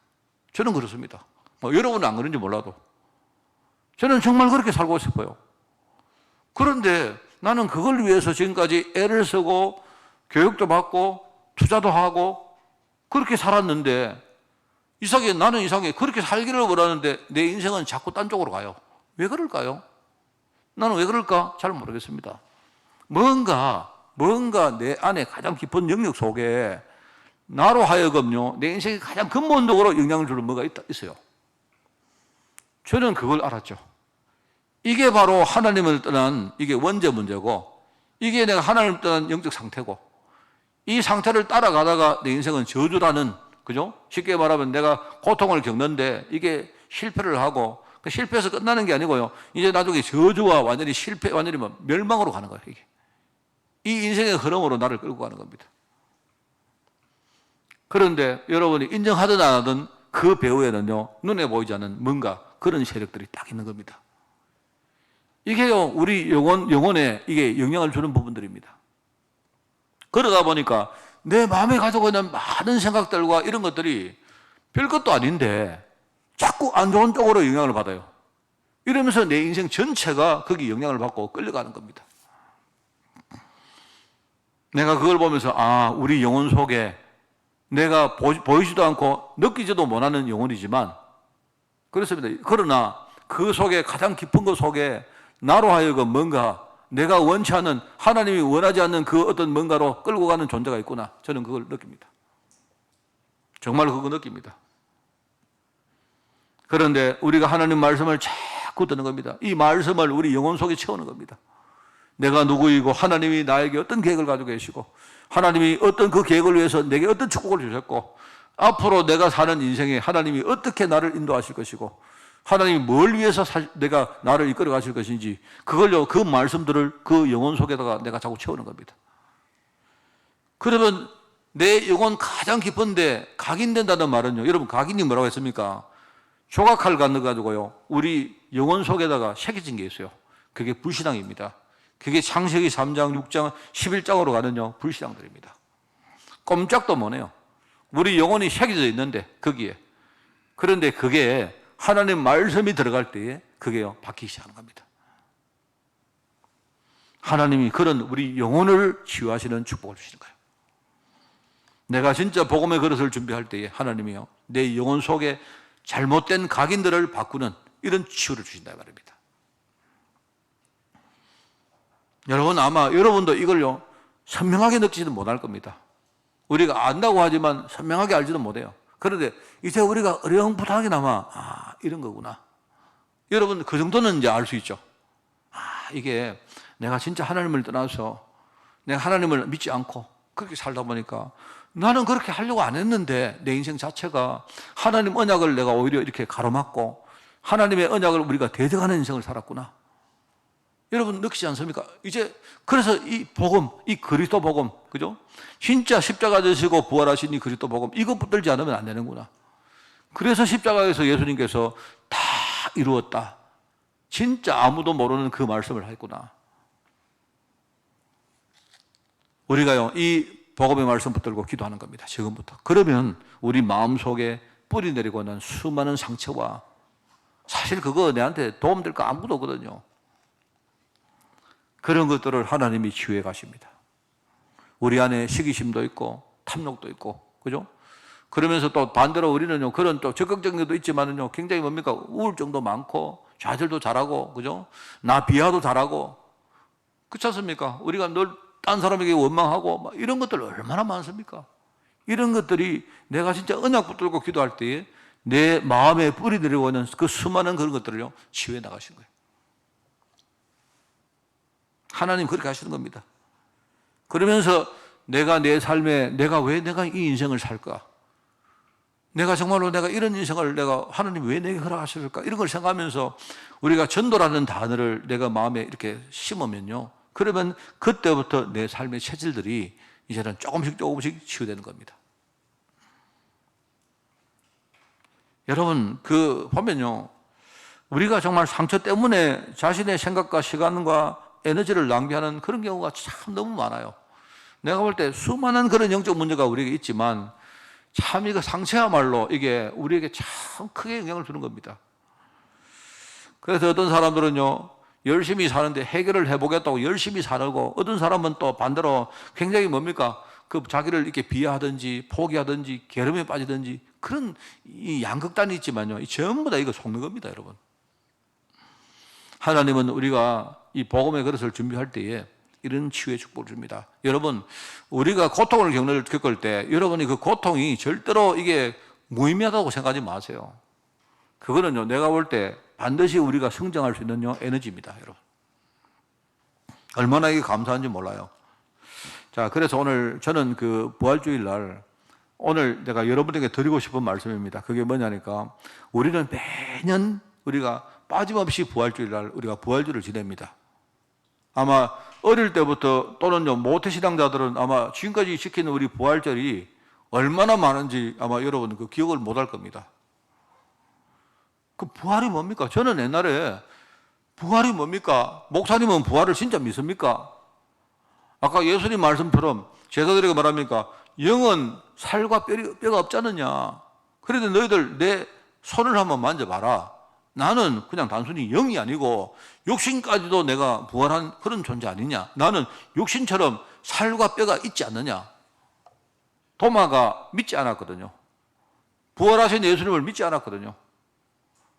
저는 그렇습니다. 여러분은 안 그런지 몰라도 저는 정말 그렇게 살고 싶어요. 그런데 나는 그걸 위해서 지금까지 애를 쓰고 교육도 받고 투자도 하고 그렇게 살았는데 나는 이상하게 그렇게 살기를 원하는데 내 인생은 자꾸 딴 쪽으로 가요. 왜 그럴까요? 나는 왜 그럴까? 잘 모르겠습니다. 뭔가 내 안에 가장 깊은 영역 속에 나로 하여금요 내 인생의 가장 근본적으로 영향을 주는 뭐가 있어요. 저는 그걸 알았죠. 이게 바로 하나님을 떠난 이게 원죄 문제고 이게 내가 하나님을 떠난 영적 상태고 이 상태를 따라가다가 내 인생은 저주라는 그죠? 쉽게 말하면 내가 고통을 겪는데 이게 실패를 하고 실패해서 끝나는 게 아니고요. 이제 나중에 저주와 완전히 실패, 완전히 멸망으로 가는 거예요. 이게. 이 인생의 흐름으로 나를 끌고 가는 겁니다. 그런데 여러분이 인정하든 안 하든 그 배후에는요, 눈에 보이지 않는 뭔가 그런 세력들이 딱 있는 겁니다. 이게요, 우리 영혼에 이게 영향을 주는 부분들입니다. 그러다 보니까 내 마음에 가지고 있는 많은 생각들과 이런 것들이 별것도 아닌데 자꾸 안 좋은 쪽으로 영향을 받아요. 이러면서 내 인생 전체가 거기 영향을 받고 끌려가는 겁니다. 내가 그걸 보면서 우리 영혼 속에 내가 보이지도 않고 느끼지도 못하는 영혼이지만 그렇습니다. 그러나 그 속에 가장 깊은 것 속에 나로 하여금 뭔가 내가 원치 않는 하나님이 원하지 않는 그 어떤 뭔가로 끌고 가는 존재가 있구나. 저는 그걸 느낍니다. 정말 그거 느낍니다. 그런데 우리가 하나님 말씀을 자꾸 듣는 겁니다. 이 말씀을 우리 영혼 속에 채우는 겁니다. 내가 누구이고 하나님이 나에게 어떤 계획을 가지고 계시고 하나님이 어떤 그 계획을 위해서 내게 어떤 축복을 주셨고 앞으로 내가 사는 인생에 하나님이 어떻게 나를 인도하실 것이고 하나님이 뭘 위해서 내가 나를 이끌어 가실 것인지 그걸요, 그 말씀들을 그 영혼 속에다가 내가 자꾸 채우는 겁니다. 그러면 내 영혼 가장 깊은데 각인된다는 말은요, 여러분 각인이 뭐라고 했습니까? 조각칼 갖는 거 가지고요, 우리 영혼 속에다가 새겨진 게 있어요. 그게 불신앙입니다. 그게 창세기 3장, 6장, 11장으로 가는요, 불신앙들입니다. 꼼짝도 못해요. 우리 영혼이 새겨져 있는데 거기에. 그런데 그게 하나님 말씀이 들어갈 때에 그게요, 바뀌기 시작하는 겁니다. 하나님이 그런 우리 영혼을 치유하시는 축복을 주시는 거예요. 내가 진짜 복음의 그릇을 준비할 때에 하나님이요, 내 영혼 속에 잘못된 각인들을 바꾸는 이런 치유를 주신다 말입니다. 여러분 아마 여러분도 이걸요 선명하게 느끼지는 못할 겁니다. 우리가 안다고 하지만 선명하게 알지도 못해요. 그런데 이제 우리가 어렴풋하게나마 이런 거구나. 여러분 그 정도는 이제 알 수 있죠. 이게 내가 진짜 하나님을 떠나서 내가 하나님을 믿지 않고 그렇게 살다 보니까 나는 그렇게 하려고 안 했는데 내 인생 자체가 하나님 언약을 내가 오히려 이렇게 가로막고 하나님의 언약을 우리가 대적하는 인생을 살았구나. 여러분 느끼지 않습니까? 이제 그래서 이 복음, 이 그리스도 복음, 그죠? 진짜 십자가 지시고 부활하신 이 그리스도 복음, 이거 붙들지 않으면 안 되는구나. 그래서 십자가에서 예수님께서 다 이루었다. 진짜 아무도 모르는 그 말씀을 했구나. 우리가요, 이 복음의 말씀 붙들고 기도하는 겁니다. 지금부터. 그러면 우리 마음속에 뿌리 내리고 있는 수많은 상처와 사실 그거 내한테 도움될 거 아무도 없거든요. 그런 것들을 하나님이 치유해 가십니다. 우리 안에 시기심도 있고 탐욕도 있고, 그죠? 그러면서 또 반대로 우리는요, 그런 또 적극적인 것도 있지만은요, 굉장히 뭡니까? 우울증도 많고, 좌절도 잘하고, 그죠? 나 비하도 잘하고, 그렇지 않습니까? 우리가 늘 딴 사람에게 원망하고, 막 이런 것들 얼마나 많습니까? 이런 것들이 내가 진짜 언약 붙들고 기도할 때에 내 마음에 뿌리 내리고 있는 그 수많은 그런 것들을요, 치유해 나가신 거예요. 하나님 그렇게 하시는 겁니다. 그러면서 내가 내 삶에 내가 왜 내가 이 인생을 살까? 내가 정말로 내가 이런 인생을 내가 하나님 왜 내게 허락하셨을까? 이런 걸 생각하면서 우리가 전도라는 단어를 내가 마음에 이렇게 심으면요, 그러면 그때부터 내 삶의 체질들이 이제는 조금씩 치유되는 겁니다. 여러분 그 보면요, 우리가 정말 상처 때문에 자신의 생각과 시간과 에너지를 낭비하는 그런 경우가 참 너무 많아요. 내가 볼 때 수많은 그런 영적 문제가 우리에게 있지만 참 이거 상처야말로 이게 우리에게 참 크게 영향을 주는 겁니다. 그래서 어떤 사람들은요, 열심히 사는데 해결을 해보겠다고 열심히 살고, 어떤 사람은 또 반대로 굉장히 뭡니까? 그 자기를 이렇게 비하하든지 포기하든지 게으름에 빠지든지 그런 이 양극단이 있지만요, 이 전부 다 이거 속는 겁니다, 여러분. 하나님은 우리가 이 복음의 그릇을 준비할 때에 이런 치유의 축복을 줍니다. 여러분, 우리가 고통을 겪을 때 여러분이 그 고통이 절대로 이게 무의미하다고 생각하지 마세요. 그거는요, 내가 볼 때 반드시 우리가 성장할 수 있는 에너지입니다, 여러분. 얼마나 이게 감사한지 몰라요. 자, 그래서 오늘 저는 그 부활주일 날 오늘 내가 여러분에게 드리고 싶은 말씀입니다. 그게 뭐냐니까 우리는 매년 우리가 빠짐없이 부활주일 날 우리가 부활주를 지냅니다. 아마 어릴 때부터 또는요, 모태신앙자들은 아마 지금까지 지키는 우리 부활절이 얼마나 많은지 아마 여러분 그 기억을 못 할 겁니다. 그 부활이 뭡니까? 저는 옛날에 부활이 뭡니까? 목사님은 부활을 진짜 믿습니까? 아까 예수님 말씀처럼 제자들에게 말합니까? 영은 살과 뼈가 없지 않느냐? 그래도 너희들 내 손을 한번 만져봐라. 나는 그냥 단순히 영이 아니고 육신까지도 내가 부활한 그런 존재 아니냐? 나는 육신처럼 살과 뼈가 있지 않느냐? 도마가 믿지 않았거든요. 부활하신 예수님을 믿지 않았거든요.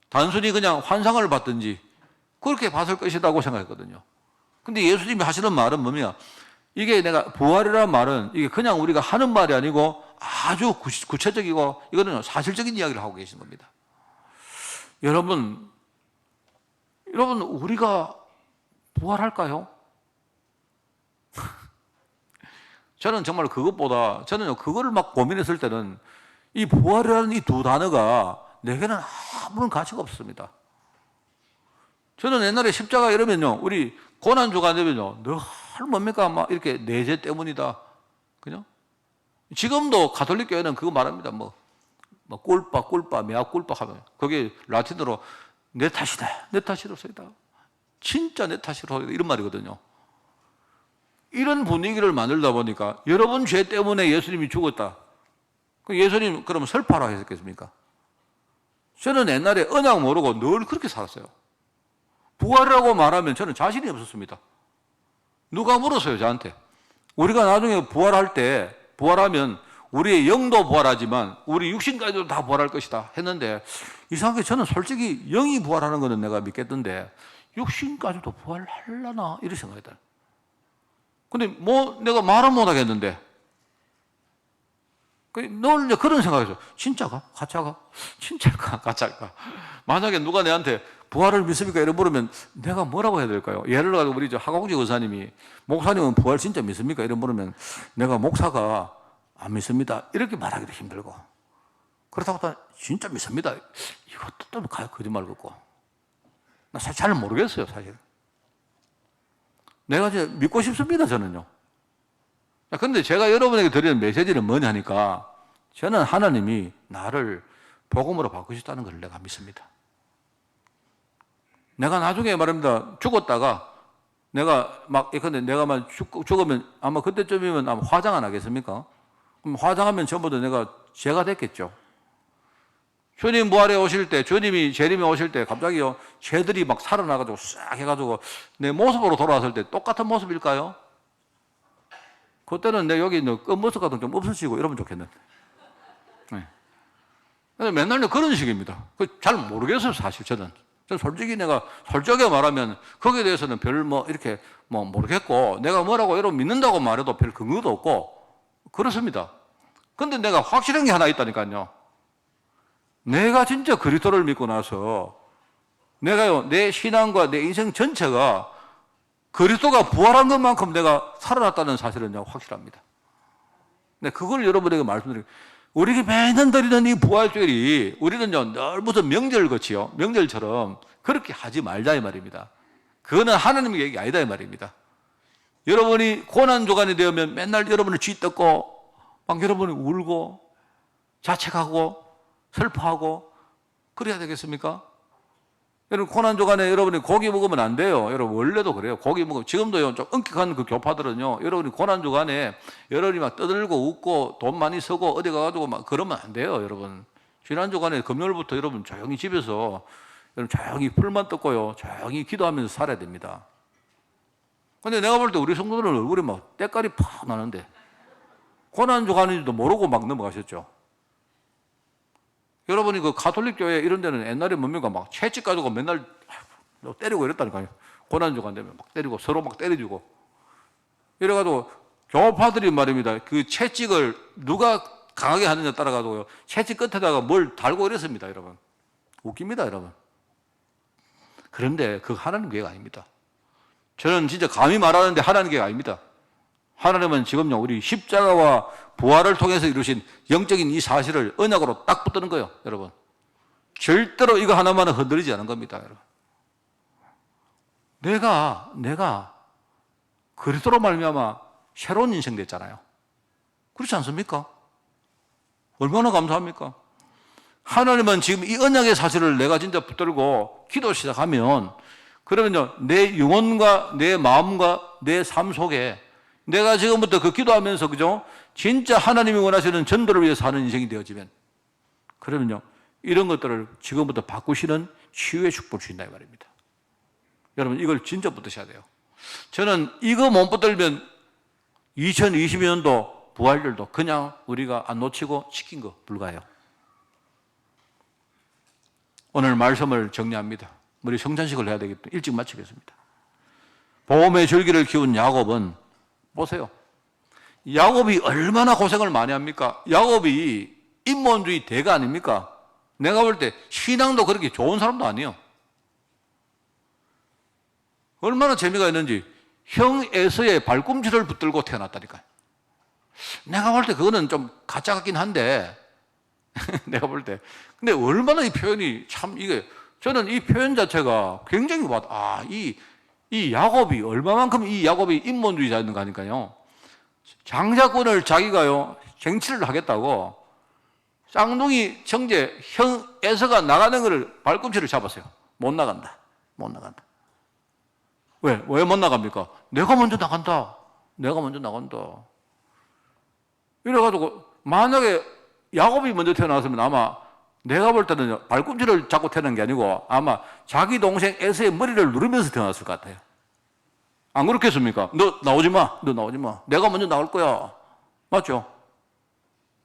단순히 그냥 환상을 봤든지 그렇게 봤을 것이라고 생각했거든요. 근데 예수님이 하시는 말은 뭐냐? 이게 내가 부활이라는 말은 이게 그냥 우리가 하는 말이 아니고 아주 구체적이고 이거는 사실적인 이야기를 하고 계신 겁니다. 여러분 우리가 부활할까요? 저는 정말 그것보다 저는 그거를 막 고민했을 때는 이 부활이라는 이 두 단어가 내게는 아무런 가치가 없습니다. 저는 옛날에 십자가 이러면요, 우리 고난주가 되면요, 늘 뭡니까? 막 이렇게 내재 때문이다. 그죠? 지금도 가톨릭 교회는 그거 말합니다. 꿀빠, 메아 꿀빠 하면. 그게 라틴어로 내 탓이다. 내 탓이로소이다. 진짜 내 탓이로소이다. 이런 말이거든요. 이런 분위기를 만들다 보니까 여러분 죄 때문에 예수님이 죽었다. 예수님 그러면 설파라 했겠습니까? 저는 옛날에 언약 모르고 늘 그렇게 살았어요. 부활이라고 말하면 저는 자신이 없었습니다. 누가 물었어요, 저한테. 우리가 나중에 부활하면 우리의 영도 부활하지만 우리 육신까지도 다 부활할 것이다 했는데 이상하게 저는 솔직히 영이 부활하는 거는 내가 믿겠던데 육신까지도 부활하려나 이런 생각이 들어요. 근데 내가 말은 못 하겠는데 늘 이제 그런 생각이죠. 진짜가? 가짜가? 진짜일까? 가짜일까? 만약에 누가 내한테 부활을 믿습니까? 이래 물으면 내가 뭐라고 해야 될까요? 예를 들어 우리 하광지 의사님이 목사님은 부활 진짜 믿습니까? 이래 물으면 내가 목사가 안 믿습니다. 이렇게 말하기도 힘들고 그렇다고 또 진짜 믿습니다. 이것도 또 거짓말 같고 나 사실 잘 모르겠어요, 사실. 내가 이제 믿고 싶습니다, 저는요. 그런데 제가 여러분에게 드리는 메시지는 뭐냐니까 저는 하나님이 나를 복음으로 바꾸셨다는 걸 내가 믿습니다. 내가 나중에 말합니다. 죽었다가 내가 죽으면 아마 그때쯤이면 아마 화장 안 하겠습니까? 그럼 화장하면 전부 다 내가 죄가 됐겠죠. 주님 부활에 오실 때, 재림에 오실 때 갑자기요, 죄들이 막 살아나가지고 싹 해가지고 내 모습으로 돌아왔을 때 똑같은 모습일까요? 그때는 내 여기 끝모습 같은 좀 없어지고 이러면 좋겠는데. 네. 맨날 그런 식입니다. 잘 모르겠어요, 사실 저는 솔직히 내가 솔직하게 말하면 거기에 대해서는 별 이렇게 모르겠고 내가 뭐라고 여러분 믿는다고 말해도 별 근거도 없고 그렇습니다. 근데 내가 확실한 게 하나 있다니까요. 내가 진짜 그리스도를 믿고 나서 내가요, 내 신앙과 내 인생 전체가 그리스도가 부활한 것만큼 내가 살아났다는 사실은요, 확실합니다. 네, 그걸 여러분에게 말씀드리고, 우리가 매년 드리는 이 부활절이 우리는요, 늘 무슨 명절같이요, 명절처럼 그렇게 하지 말자 이 말입니다. 그거는 하나님의 얘기 아니다 이 말입니다. 여러분이 고난주간이 되면 맨날 여러분을 쥐뜯고 막 여러분이 울고 자책하고 슬퍼하고 그래야 되겠습니까? 여러분 고난주간에 여러분이 고기 먹으면 안 돼요. 여러분 원래도 그래요. 고기 먹으면 지금도요 좀 엄격한 그 교파들은요, 여러분이 고난주간에 여러분이 막 떠들고 웃고 돈 많이 쓰고 어디 가가지고 막 그러면 안 돼요, 여러분. 지난주간에 금요일부터 여러분 조용히 집에서 여러분 조용히 풀만 뜯고요, 조용히 기도하면서 살아야 됩니다. 근데 내가 볼 때 우리 성도들은 얼굴이 막 때깔이 팍 나는데 고난주간인지도 모르고 막 넘어가셨죠. 여러분이 그 가톨릭 교회 이런 데는 옛날에 뭡니까? 막 채찍 가지고 맨날 때리고 이랬다니까요. 고난주간 되면 막 때리고 서로 막 때려주고. 이래가지고 교파들이 말입니다. 그 채찍을 누가 강하게 하느냐에 따라가지고요, 채찍 끝에다가 뭘 달고 이랬습니다, 여러분. 웃깁니다, 여러분. 그런데 그 하나님 계획 아닙니다. 저는 진짜 감히 말하는데 하나님 계획 아닙니다. 하나님은 지금요, 우리 십자가와 부활을 통해서 이루신 영적인 이 사실을 언약으로 딱 붙드는 거예요, 여러분. 절대로 이거 하나만은 흔들리지 않은 겁니다, 여러분. 내가 그리스도로 말미암아 새로운 인생 됐잖아요. 그렇지 않습니까? 얼마나 감사합니까? 하나님은 지금 이 언약의 사실을 내가 진짜 붙들고 기도 시작하면, 그러면요, 내 영혼과 내 마음과 내 삶 속에 내가 지금부터 그 기도하면서, 그죠? 진짜 하나님이 원하시는 전도를 위해서 사는 인생이 되어지면, 그러면요, 이런 것들을 지금부터 바꾸시는 치유의 축복을 주신다, 이 말입니다. 여러분, 이걸 진짜 붙드셔야 돼요. 저는 이거 못 붙들면 2020년도 부활절도 그냥 우리가 안 놓치고 지킨 거 불가해요. 오늘 말씀을 정리합니다. 우리 성찬식을 해야 되기 때문에 일찍 마치겠습니다. 보험의 줄기를 키운 야곱은 보세요. 야곱이 얼마나 고생을 많이 합니까? 야곱이 인본주의 대가 아닙니까? 내가 볼 때 신앙도 그렇게 좋은 사람도 아니에요. 얼마나 재미가 있는지 형 에서의 발꿈치를 붙들고 태어났다니까요. 내가 볼 때 그거는 좀 가짜 같긴 한데 내가 볼 때 근데 얼마나 이 표현이 참 이게 저는 이 표현 자체가 굉장히 이 야곱이 얼마만큼 이 야곱이 인본주의자였는가 하니까요. 장자권을 자기가요 쟁취를 하겠다고 쌍둥이 형제 형 에서가 나가는 것을 발꿈치를 잡았어요. 못 나간다. 못 나간다. 왜 못 나갑니까? 내가 먼저 나간다. 내가 먼저 나간다. 이래가지고 만약에 야곱이 먼저 태어났으면 아마 내가 볼 때는 발꿈치를 잡고 태어난 게 아니고 아마 자기 동생 에서의 머리를 누르면서 태어났을 것 같아요. 안 그렇겠습니까? 너 나오지 마. 너 나오지 마. 내가 먼저 나올 거야. 맞죠?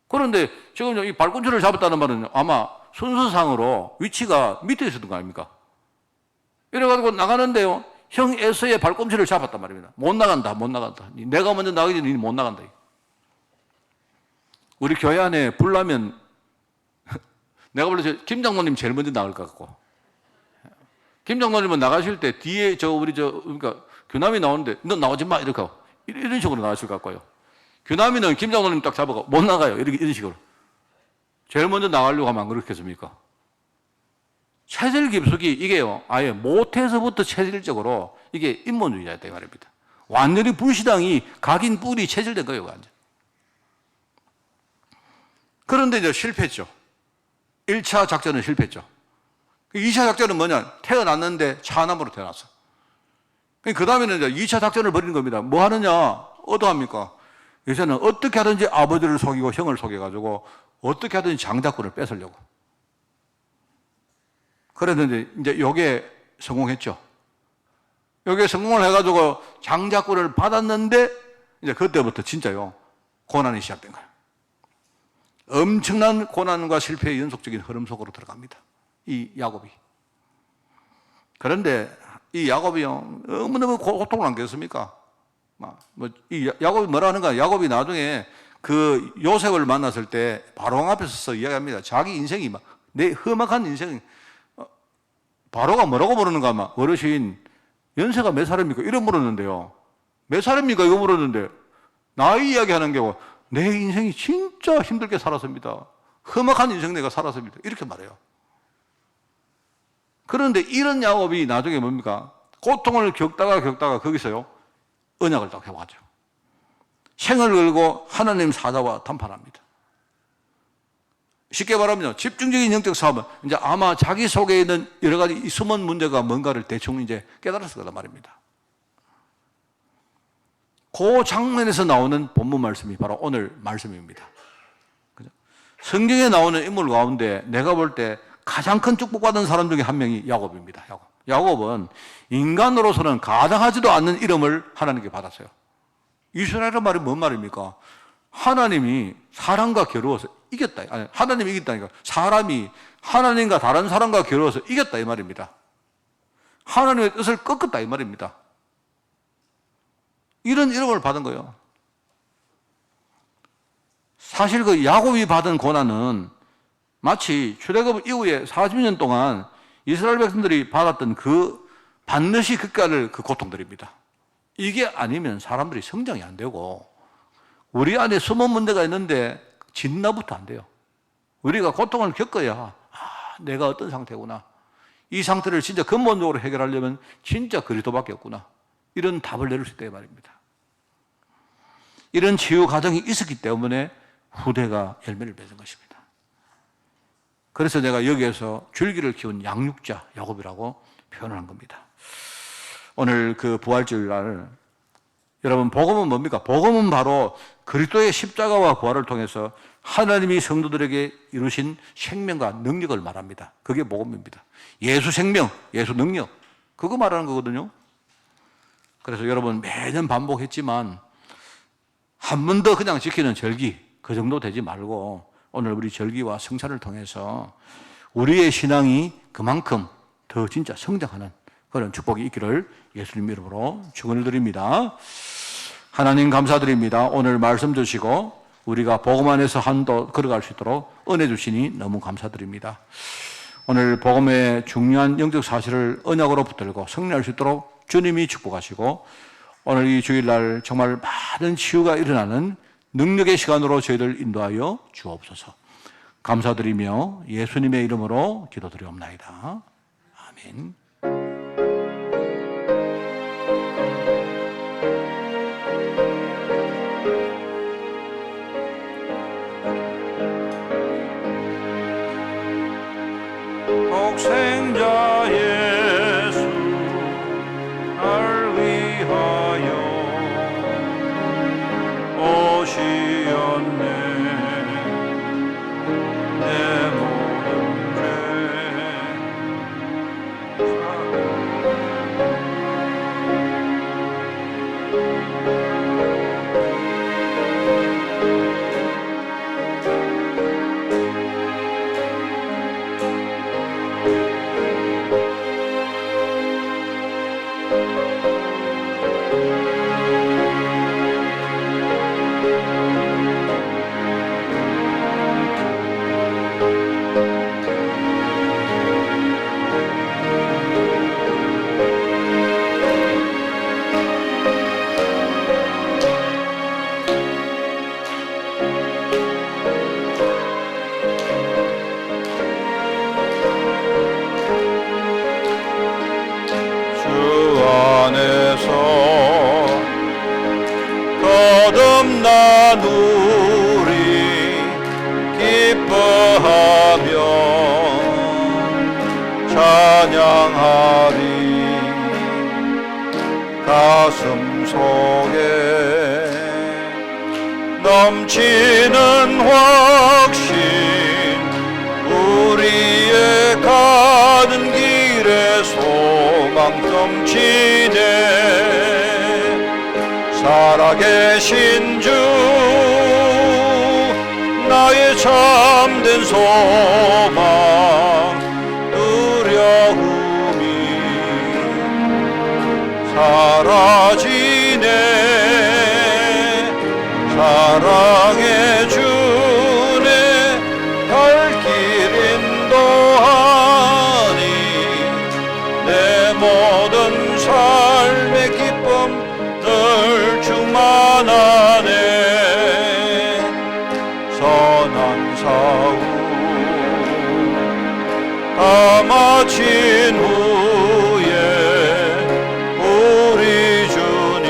그런데 지금 이 발꿈치를 잡았다는 말은 아마 순서상으로 위치가 밑에 있었던 거 아닙니까? 이래가지고 나가는데요. 형 에서의 발꿈치를 잡았단 말입니다. 못 나간다. 못 나간다. 내가 먼저 나가기 전에 못 나간다. 우리 교회 안에 불나면 내가 원래 김 장로님 제일 먼저 나올 것 같고 김 장로님은 나가실 때 뒤에 그러니까 규남이 나오는데 너 나오지 마 이렇게 하고 이런 식으로 나가실 것 같고요. 규남이는 김 장로님 딱 잡아가 못 나가요 이런 식으로 제일 먼저 나가려고 하면 안 그렇겠습니까? 체질 깊숙이 이게요 아예 모태에서부터 체질적으로 이게 인본주의자였다 이 말입니다. 완전히 불신앙이 각인 뿔이 체질된 거예요 완전. 그런데 이제 실패했죠. 1차 작전은 실패했죠. 2차 작전은 뭐냐? 태어났는데 차남으로 태어났어. 그 다음에는 이제 2차 작전을 벌이는 겁니다. 뭐 하느냐? 어떠합니까? 이제는 어떻게 하든지 아버지를 속이고 형을 속여가지고 어떻게 하든지 장자권을 뺏으려고. 그랬는데 이제 요게 성공했죠. 요게 성공을 해가지고 장자권을 받았는데 이제 그때부터 진짜요. 고난이 시작된 거예요. 엄청난 고난과 실패의 연속적인 흐름 속으로 들어갑니다. 이 야곱이. 그런데 이 야곱이요, 너무너무 고통을 안겼습니까? 이 야곱이 뭐라 하는가? 야곱이 나중에 그 요셉을 만났을 때 바로왕 앞에 서서 이야기합니다. 자기 인생이 내 험악한 인생, 바로가 뭐라고 물었는가? 어르신, 연세가 몇 살입니까? 이런 물었는데요. 몇 살입니까? 이거 물었는데, 나이 이야기하는 게 내 인생이 진짜 힘들게 살았습니다. 험악한 인생 내가 살았습니다. 이렇게 말해요. 그런데 이런 야곱이 나중에 뭡니까? 고통을 겪다가 거기서요, 언약을 딱 해와죠. 생을 걸고 하나님 사자와談판합니다. 쉽게 말하면 집중적인 영적 사업은 이제 아마 자기 속에 있는 여러 가지 숨은 문제가 뭔가를 대충 이제 깨달았을 거란 말입니다. 그 장면에서 나오는 본문 말씀이 바로 오늘 말씀입니다. 성경에 나오는 인물 가운데 내가 볼 때 가장 큰 축복받은 사람 중에 한 명이 야곱입니다. 야곱은 인간으로서는 가당하지도 않는 이름을 하나님께 받았어요. 이스라엘의 말이 뭔 말입니까? 하나님이 사람과 겨루어서 이겼다. 아니, 하나님이 이겼다니까. 사람이 하나님과 다른 사람과 겨루어서 이겼다 이 말입니다. 하나님의 뜻을 꺾었다 이 말입니다. 이런 이름을 받은 거예요. 사실 그 야곱이 받은 고난은 마치 출애굽 이후에 40년 동안 이스라엘 백성들이 받았던 그 반드시 극가를 그 고통들입니다. 이게 아니면 사람들이 성장이 안 되고 우리 안에 숨은 문제가 있는데 진나부터 안 돼요. 우리가 고통을 겪어야 내가 어떤 상태구나. 이 상태를 진짜 근본적으로 해결하려면 진짜 그리스도밖에 없구나. 이런 답을 내릴 수 있다 이 말입니다. 이런 치유 과정이 있었기 때문에 후대가 열매를 맺은 것입니다. 그래서 내가 여기에서 줄기를 키운 양육자 야곱이라고 표현을 한 겁니다. 오늘 그 부활주일날 여러분 복음은 뭡니까? 복음은 바로 그리스도의 십자가와 부활을 통해서 하나님이 성도들에게 이루신 생명과 능력을 말합니다. 그게 복음입니다. 예수 생명, 예수 능력 그거 말하는 거거든요. 그래서 여러분 매년 반복했지만 한 번 더 그냥 지키는 절기 그 정도 되지 말고 오늘 우리 절기와 성찬을 통해서 우리의 신앙이 그만큼 더 진짜 성장하는 그런 축복이 있기를 예수님 이름으로 축원을 드립니다. 하나님 감사드립니다. 오늘 말씀 주시고 우리가 복음 안에서 한도 걸어갈 수 있도록 은혜 주시니 너무 감사드립니다. 오늘 복음의 중요한 영적 사실을 언약으로 붙들고 승리할 수 있도록 주님이 축복하시고 오늘 이 주일날 정말 많은 치유가 일어나는 능력의 시간으로 저희를 인도하여 주옵소서. 감사드리며 예수님의 이름으로 기도드리옵나이다. 아멘. 독생자 예수 날 위하여 오시었네. 내 모든 거듭난 우리 기뻐하며 찬양하리. 가슴 속에 넘치는 확신 우리의 가는 길에 소망 넘치네. 살아계신 주 나의 참된 소망 두려움이 사라지네. 사랑의 주네 갈 길 인도하니 내 모든 삶의 기쁨 늘 충만하네. 선한 사후 다 마친 후에 우리 주님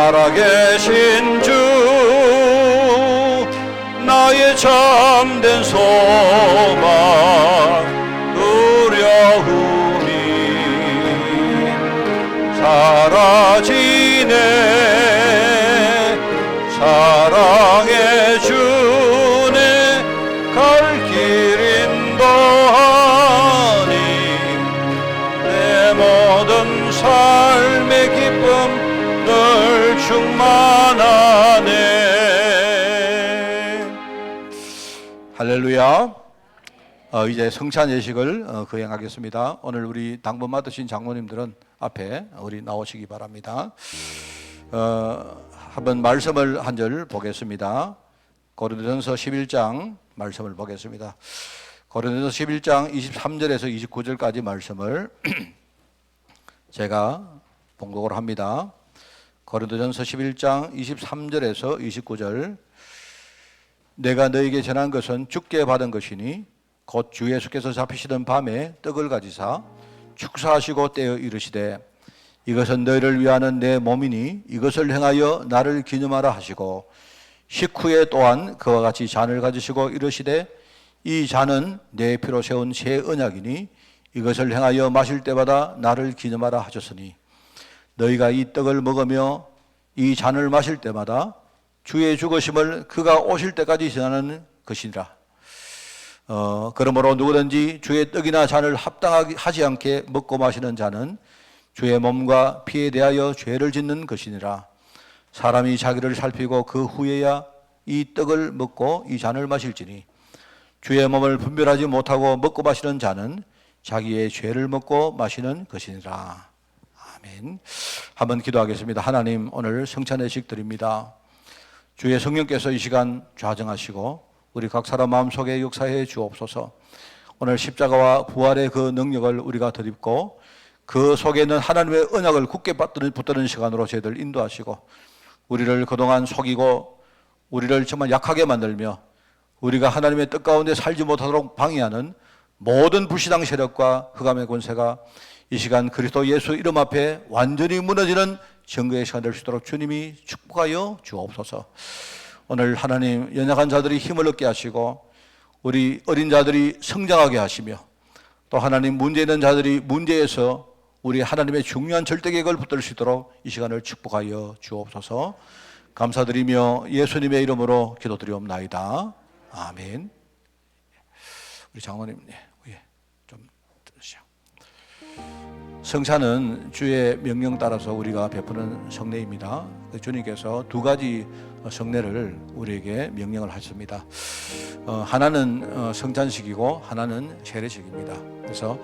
살아계신 주 나의 참된 소망 두려움이 사라지네. 사랑의 주네 갈 길 인도하니 내 모든 삶의 기쁨 늘 충만하네. 할렐루야. 이제 성찬 예식을 거행하겠습니다. 오늘 우리 당번 맡으신 장로님들은 앞에 우리 나오시기 바랍니다. 한번 말씀을 한 절 보겠습니다. 고린도전서 11장 말씀을 보겠습니다. 고린도전서 11장 23절에서 29절까지 말씀을 제가 봉독을 합니다. 고린도전서 11장 23절에서 29절. 내가 너에게 전한 것은 주께 받은 것이니 곧 주 예수께서 잡히시던 밤에 떡을 가지사 축사하시고 떼어 이르시되 이것은 너희를 위하는 내 몸이니 이것을 행하여 나를 기념하라 하시고 식후에 또한 그와 같이 잔을 가지시고 이르시되 이 잔은 내 피로 세운 새 언약이니 이것을 행하여 마실 때마다 나를 기념하라 하셨으니 너희가 이 떡을 먹으며 이 잔을 마실 때마다 주의 죽으심을 그가 오실 때까지 전하는 것이니라. 그러므로 누구든지 주의 떡이나 잔을 합당하게 하지 않게 먹고 마시는 자는 주의 몸과 피에 대하여 죄를 짓는 것이니라. 사람이 자기를 살피고 그 후에야 이 떡을 먹고 이 잔을 마실지니 주의 몸을 분별하지 못하고 먹고 마시는 자는 자기의 죄를 먹고 마시는 것이니라. 아멘. 한번 기도하겠습니다. 하나님, 오늘 성찬의식 드립니다. 주의 성령께서 이 시간 좌정하시고 우리 각 사람 마음속에 역사해 주옵소서. 오늘 십자가와 부활의 그 능력을 우리가 덧입고 그 속에 있는 하나님의 언약을 굳게 붙드는 시간으로 저희들 인도하시고 우리를 그동안 속이고 우리를 정말 약하게 만들며 우리가 하나님의 뜻 가운데 살지 못하도록 방해하는 모든 불신앙 세력과 흑암의 권세가 이 시간 그리스도 예수 이름 앞에 완전히 무너지는 증거의 시간 될 수 있도록 주님이 축복하여 주옵소서. 오늘 하나님, 연약한 자들이 힘을 얻게 하시고 우리 어린 자들이 성장하게 하시며 또 하나님, 문제 있는 자들이 문제에서 우리 하나님의 중요한 절대 계획을 붙들 수 있도록 이 시간을 축복하여 주옵소서. 감사드리며 예수님의 이름으로 기도드리옵나이다. 아멘. 우리 장로님, 좀 들으시죠. 성찬은 주의 명령 따라서 우리가 베푸는 성례입니다. 주님께서 두 가지 성례를 우리에게 명령을 하십니다. 하나는 성찬식이고 하나는 세례식입니다. 그래서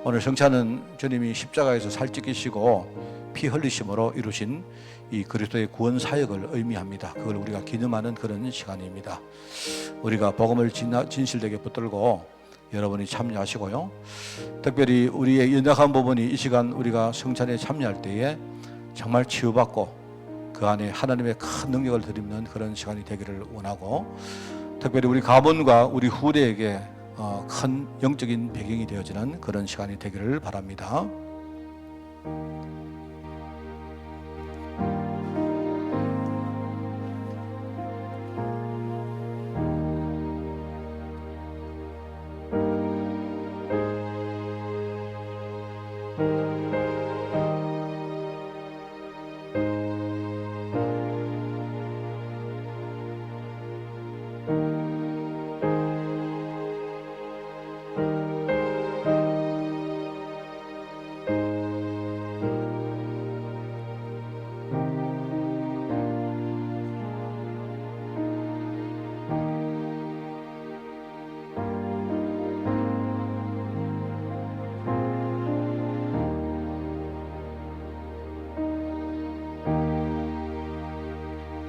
오늘 성찬은 주님이 십자가에서 살 찢기시고 피 흘리심으로 이루신 이 그리스도의 구원 사역을 의미합니다. 그걸 우리가 기념하는 그런 시간입니다. 우리가 복음을 진실되게 붙들고 여러분이 참여하시고요. 특별히 우리의 연약한 부분이 이 시간 우리가 성찬에 참여할 때에 정말 치유받고 그 안에 하나님의 큰 능력을 드리는 그런 시간이 되기를 원하고, 특별히 우리 가문과 우리 후대에게 큰 영적인 배경이 되어지는 그런 시간이 되기를 바랍니다.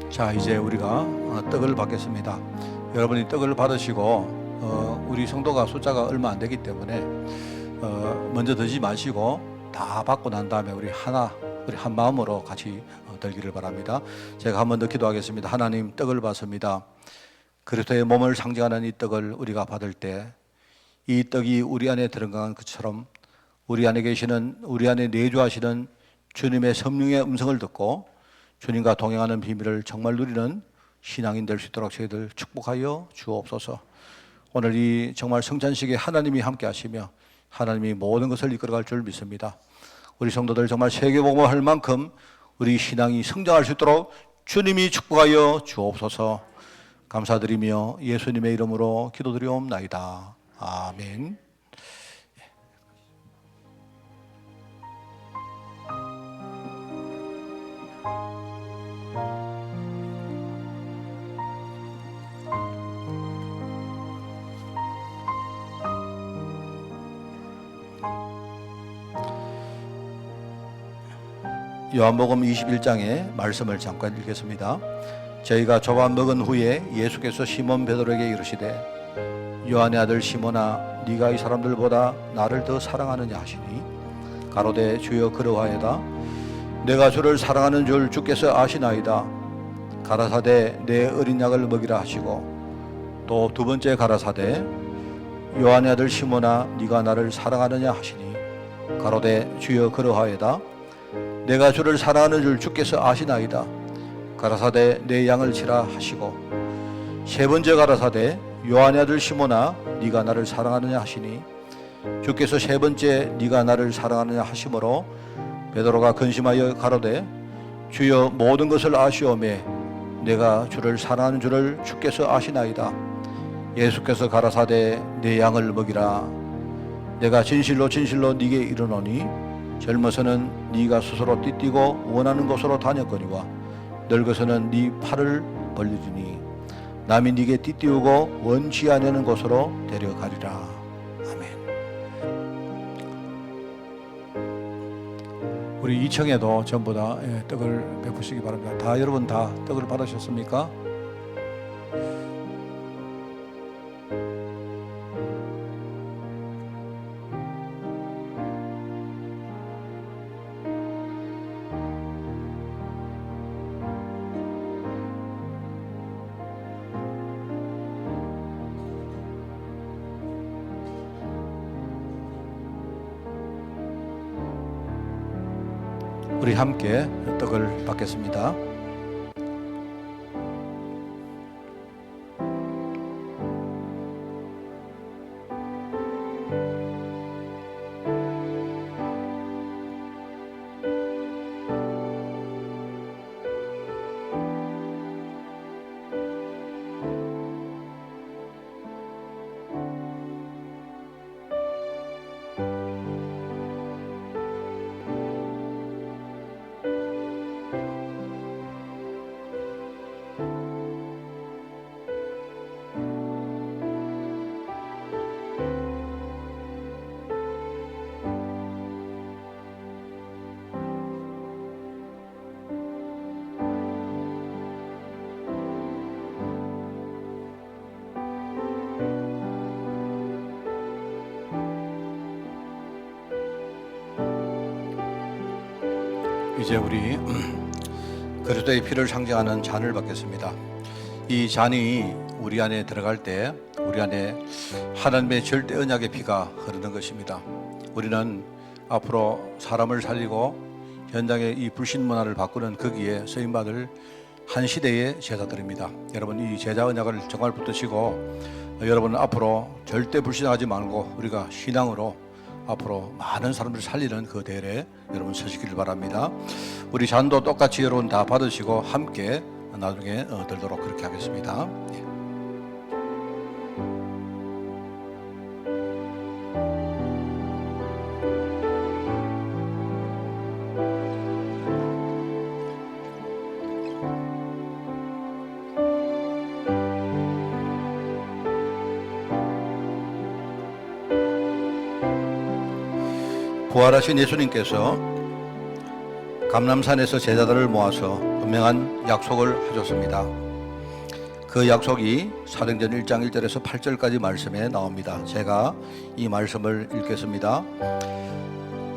자, 이제 우리가 떡을 받겠습니다. 여러분이 떡을 받으시고 우리 성도가 숫자가 얼마 안 되기 때문에 먼저 드지 마시고 다 받고 난 다음에 우리 한 마음으로 같이 들기를 바랍니다. 제가 한 번 더 기도하겠습니다. 하나님, 떡을 받습니다. 그리스도의 몸을 상징하는 이 떡을 우리가 받을 때 이 떡이 우리 안에 들어간 것처럼 우리 안에 내주하시는 주님의 성령의 음성을 듣고 주님과 동행하는 비밀을 정말 누리는 신앙인 될 수 있도록 저희들 축복하여 주옵소서. 오늘 이 정말 성찬식에 하나님이 함께 하시며 하나님이 모든 것을 이끌어갈 줄 믿습니다. 우리 성도들 정말 세계복음을 할 만큼 우리 신앙이 성장할 수 있도록 주님이 축복하여 주옵소서. 감사드리며 예수님의 이름으로 기도드리옵나이다. 아멘. 요한복음 21장의 말씀을 잠깐 읽겠습니다. 저희가 조반 먹은 후에 예수께서 시몬 베드로에게 이르시되 요한의 아들 시몬아, 네가 이 사람들보다 나를 더 사랑하느냐 하시니 가로되 주여 그러하여다. 내가 주를 사랑하는 줄 주께서 아시나이다. 가라사대 내 어린 양을 먹이라 하시고 또 두 번째 가라사대 요한의 아들 시몬아, 네가 나를 사랑하느냐 하시니 가로되 주여 그러하여다. 내가 주를 사랑하는 줄 주께서 아시나이다. 가라사대 내 양을 치라 하시고 세 번째 가라사대 요한의 아들 시몬아, 네가 나를 사랑하느냐 하시니 주께서 세 번째 네가 나를 사랑하느냐 하심으로 베드로가 근심하여 가로되 주여 모든 것을 아시오매 내가 주를 사랑하는 줄을 주께서 아시나이다. 예수께서 가라사대 내 양을 먹이라. 내가 진실로 진실로 네게 이르노니 젊어서는 네가 스스로 띠뛰고 원하는 곳으로 다녔거니와 늙어서는 네 팔을 벌리리니 남이 네게 띠띠우고 원치 않는 곳으로 데려가리라. 아멘. 우리 2층에도 전부 다 떡을 베푸시기 바랍니다. 다 여러분 다 떡을 받으셨습니까? 우리 함께 떡을 받겠습니다. 이제 우리 그리스도의 피를 상징하는 잔을 받겠습니다. 이 잔이 우리 안에 들어갈 때 우리 안에 하나님의 절대 언약의 피가 흐르는 것입니다. 우리는 앞으로 사람을 살리고 현장의 이 불신 문화를 바꾸는 거기에 쓰임받을 한 시대의 제자들입니다. 여러분 이 제자 언약을 정말 붙드시고 여러분은 앞으로 절대 불신하지 말고 우리가 신앙으로 앞으로 많은 사람들을 살리는 그 대회에 여러분 서시기를 바랍니다. 우리 잔도 똑같이 여러분 다 받으시고 함께 나중에 들도록 그렇게 하겠습니다. 부활하신 예수님께서 감람산에서 제자들을 모아서 분명한 약속을 하셨습니다. 그 약속이 사도행전 1장 1절에서 8절까지 말씀에 나옵니다. 제가 이 말씀을 읽겠습니다.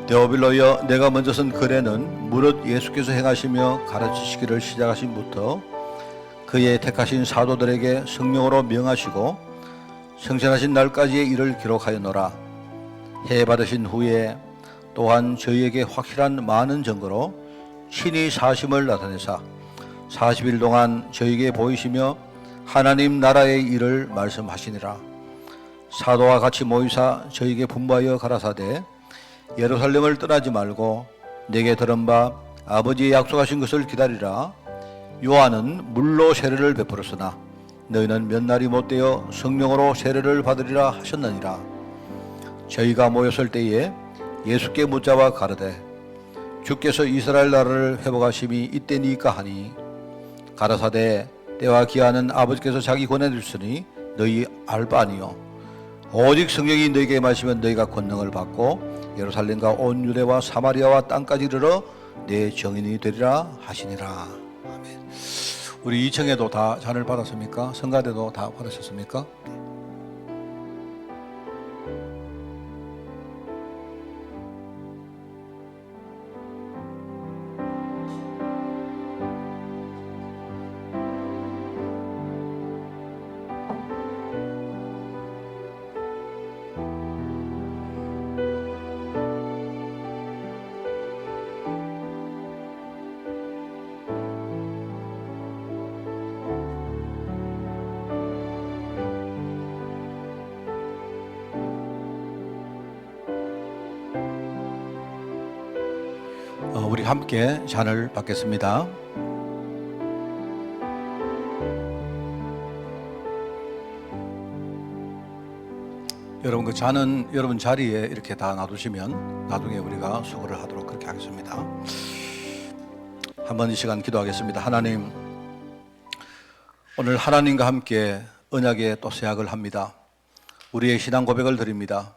데오빌로여, 내가 먼저 쓴 글에는 무릇 예수께서 행하시며 가르치시기를 시작하신부터 그의 택하신 사도들에게 성령으로 명하시고 성천하신 날까지의 일을 기록하였노라. 해 받으신 후에 또한 저희에게 확실한 많은 증거로 친히 사심을 나타내사 40일 동안 저희에게 보이시며 하나님 나라의 일을 말씀하시니라. 사도와 같이 모이사 저희에게 분부하여 가라사대 예루살렘을 떠나지 말고 내게 들은 바 아버지의 약속하신 것을 기다리라. 요한은 물로 세례를 베풀었으나 너희는 몇 날이 못되어 성령으로 세례를 받으리라 하셨느니라. 저희가 모였을 때에 예수께 묻자와 가르되 주께서 이스라엘 나라를 회복하심이 이때니까 하니 가라사대 때와 기한은 아버지께서 자기 권해주시니 너희 알 바 아니요 오직 성령이 너희에게 마시면 너희가 권능을 받고 예루살렘과 온 유대와 사마리아와 땅까지 이르러 내 증인이 되리라 하시니라. 아멘. 우리 2층에도 다 잔을 받았습니까? 성가대도 다 받으셨습니까? 우리 함께 잔을 받겠습니다. 여러분 그 잔은 여러분 자리에 이렇게 다 놔두시면 나중에 우리가 수고를 하도록 그렇게 하겠습니다. 한번 이 시간 기도하겠습니다. 하나님, 오늘 하나님과 함께 언약의 또 세약을 합니다. 우리의 신앙 고백을 드립니다.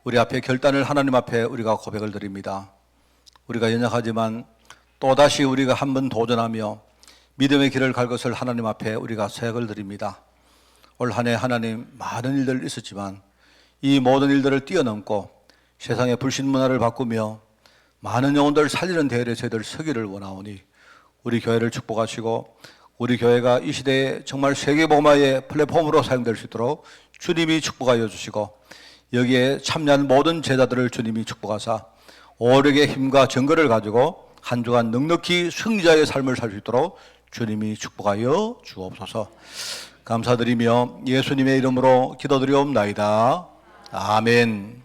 우리 앞에 결단을 하나님 앞에 우리가 고백을 드립니다. 우리가 연약하지만 또다시 우리가 한번 도전하며 믿음의 길을 갈 것을 하나님 앞에 우리가 세약을 드립니다. 올 한 해 하나님 많은 일들 있었지만 이 모든 일들을 뛰어넘고 세상의 불신 문화를 바꾸며 많은 영혼들 살리는 대열에 저희들 서기를 원하오니 우리 교회를 축복하시고 우리 교회가 이 시대에 정말 세계복음화의 플랫폼으로 사용될 수 있도록 주님이 축복하여 주시고 여기에 참여한 모든 제자들을 주님이 축복하사 오력의 힘과 증거를 가지고 한 주간 넉넉히 승리자의 삶을 살 수 있도록 주님이 축복하여 주옵소서. 감사드리며 예수님의 이름으로 기도드리옵나이다. 아멘.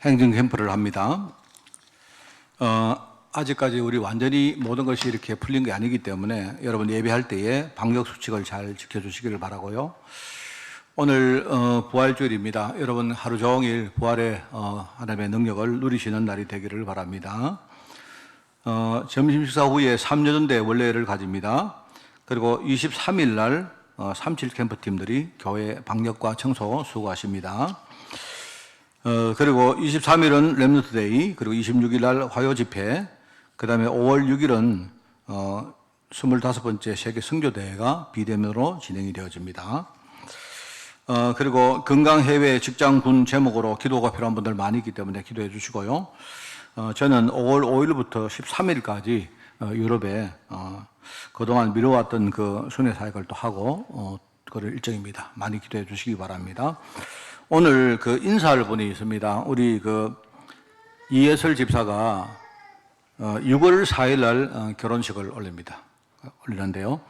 행정 캠프를 합니다. 아직까지 우리 완전히 모든 것이 이렇게 풀린 게 아니기 때문에 여러분 예배할 때에 방역 수칙을 잘 지켜주시기를 바라고요. 오늘 부활주일입니다. 여러분 하루 종일 부활의 하나님의 능력을 누리시는 날이 되기를 바랍니다. 점심 식사 후에 3여전대 원래를 가집니다. 그리고 23일 날 37 캠프팀들이 교회 방역과 청소 수고하십니다. 그리고 23일은 렘넌트데이, 그리고 26일 날 화요 집회, 그 다음에 5월 6일은 25번째 세계 선교대회가 비대면으로 진행이 되어집니다. 그리고 건강해외 직장군 제목으로 기도가 필요한 분들 많이 있기 때문에 기도해 주시고요. 저는 5월 5일부터 13일까지 유럽에 그동안 미뤄왔던 그 순회 사역을 또 하고 그럴 일정입니다. 많이 기도해 주시기 바랍니다. 오늘 그 인사할 분이 있습니다. 우리 그 이예설 집사가 6월 4일 날 결혼식을 올리는데요.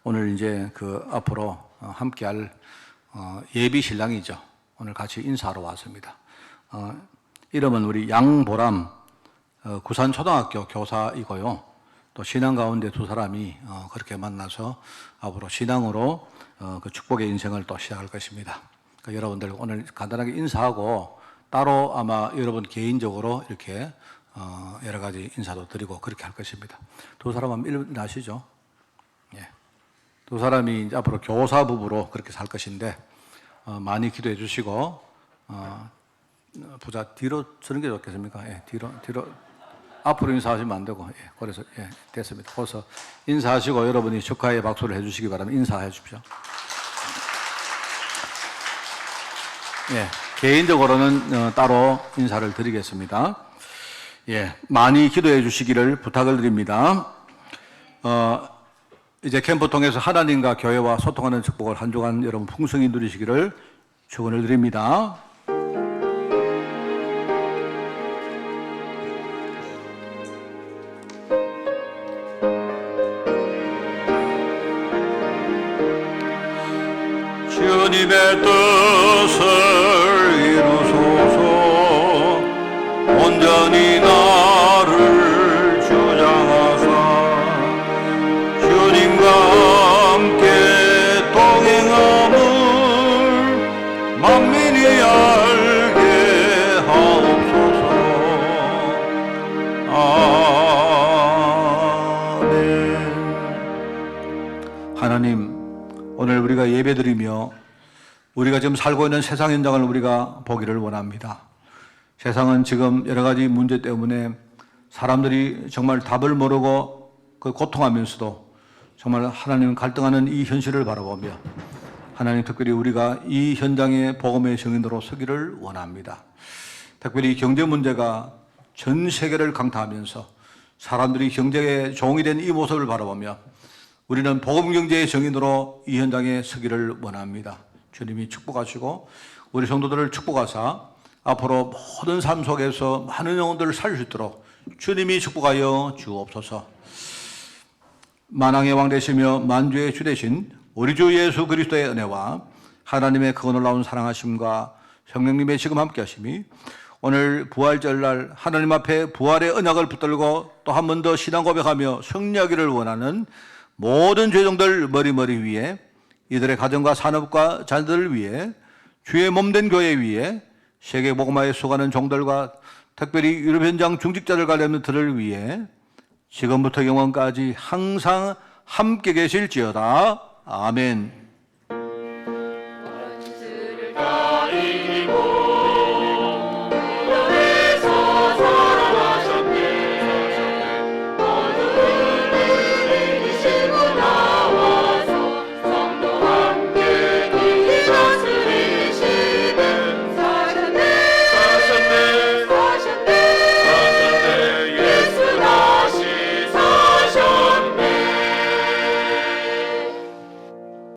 오늘 이제 그 앞으로 함께할 예비 신랑이죠. 오늘 같이 인사하러 왔습니다. 이름은 우리 양보람 구산초등학교 교사이고요. 또 신앙 가운데 두 사람이 그렇게 만나서 앞으로 신앙으로 그 축복의 인생을 또 시작할 것입니다. 여러분들 오늘 간단하게 인사하고 따로 아마 여러분 개인적으로 이렇게 여러 가지 인사도 드리고 그렇게 할 것입니다. 두 사람은 일어나시죠? 예. 두 사람이 이제 앞으로 교사 부부로 그렇게 살 것인데 많이 기도해 주시고 부자 뒤로 서는 게 좋겠습니까? 예, 뒤로 앞으로 인사하시면 안 되고 예, 그래서 예, 됐습니다. 그래서 인사하시고 여러분이 축하의 박수를 해주시기 바랍니다. 인사해 주십시오. 예, 개인적으로는 따로 인사를 드리겠습니다. 예, 많이 기도해 주시기를 부탁을 드립니다. 이제 캠프 통해서 하나님과 교회와 소통하는 축복을 한 주간 여러분 풍성히 누리시기를 축원을 드립니다. 주님의 뜻을 이루소서. 온전히 나를 주장하사 주님과 함께 동행함을 만민이 알게 하옵소서. 아멘. 하나님, 오늘 우리가 예배드리며 우리가 지금 살고 있는 세상 현장을 우리가 보기를 원합니다. 세상은 지금 여러 가지 문제 때문에 사람들이 정말 답을 모르고 그 고통하면서도 정말 하나님 갈등하는 이 현실을 바라보며 하나님 특별히 우리가 이 현장의 복음의 증인으로 서기를 원합니다. 특별히 경제 문제가 전 세계를 강타하면서 사람들이 경제의 종이 된 이 모습을 바라보며 우리는 복음 경제의 정인으로 이 현장에 서기를 원합니다. 주님이 축복하시고 우리 성도들을 축복하사 앞으로 모든 삶 속에서 많은 영혼들을 살릴 수 있도록 주님이 축복하여 주옵소서. 만왕의 왕 되시며 만주의 주 되신 우리 주 예수 그리스도의 은혜와 하나님의 그 놀라운 사랑하심과 성령님의 지금 함께 하심이 오늘 부활절날 하나님 앞에 부활의 언약을 붙들고 또 한 번 더 신앙 고백하며 승리하기를 원하는 모든 죄종들 머리 위에 이들의 가정과 산업과 자녀들을 위해 주의 몸된 교회 위에 세계 복음화에 수고하는 종들과 특별히 유럽 현장 중직자들 관련들을 위해 지금부터 영원까지 항상 함께 계실지어다. 아멘.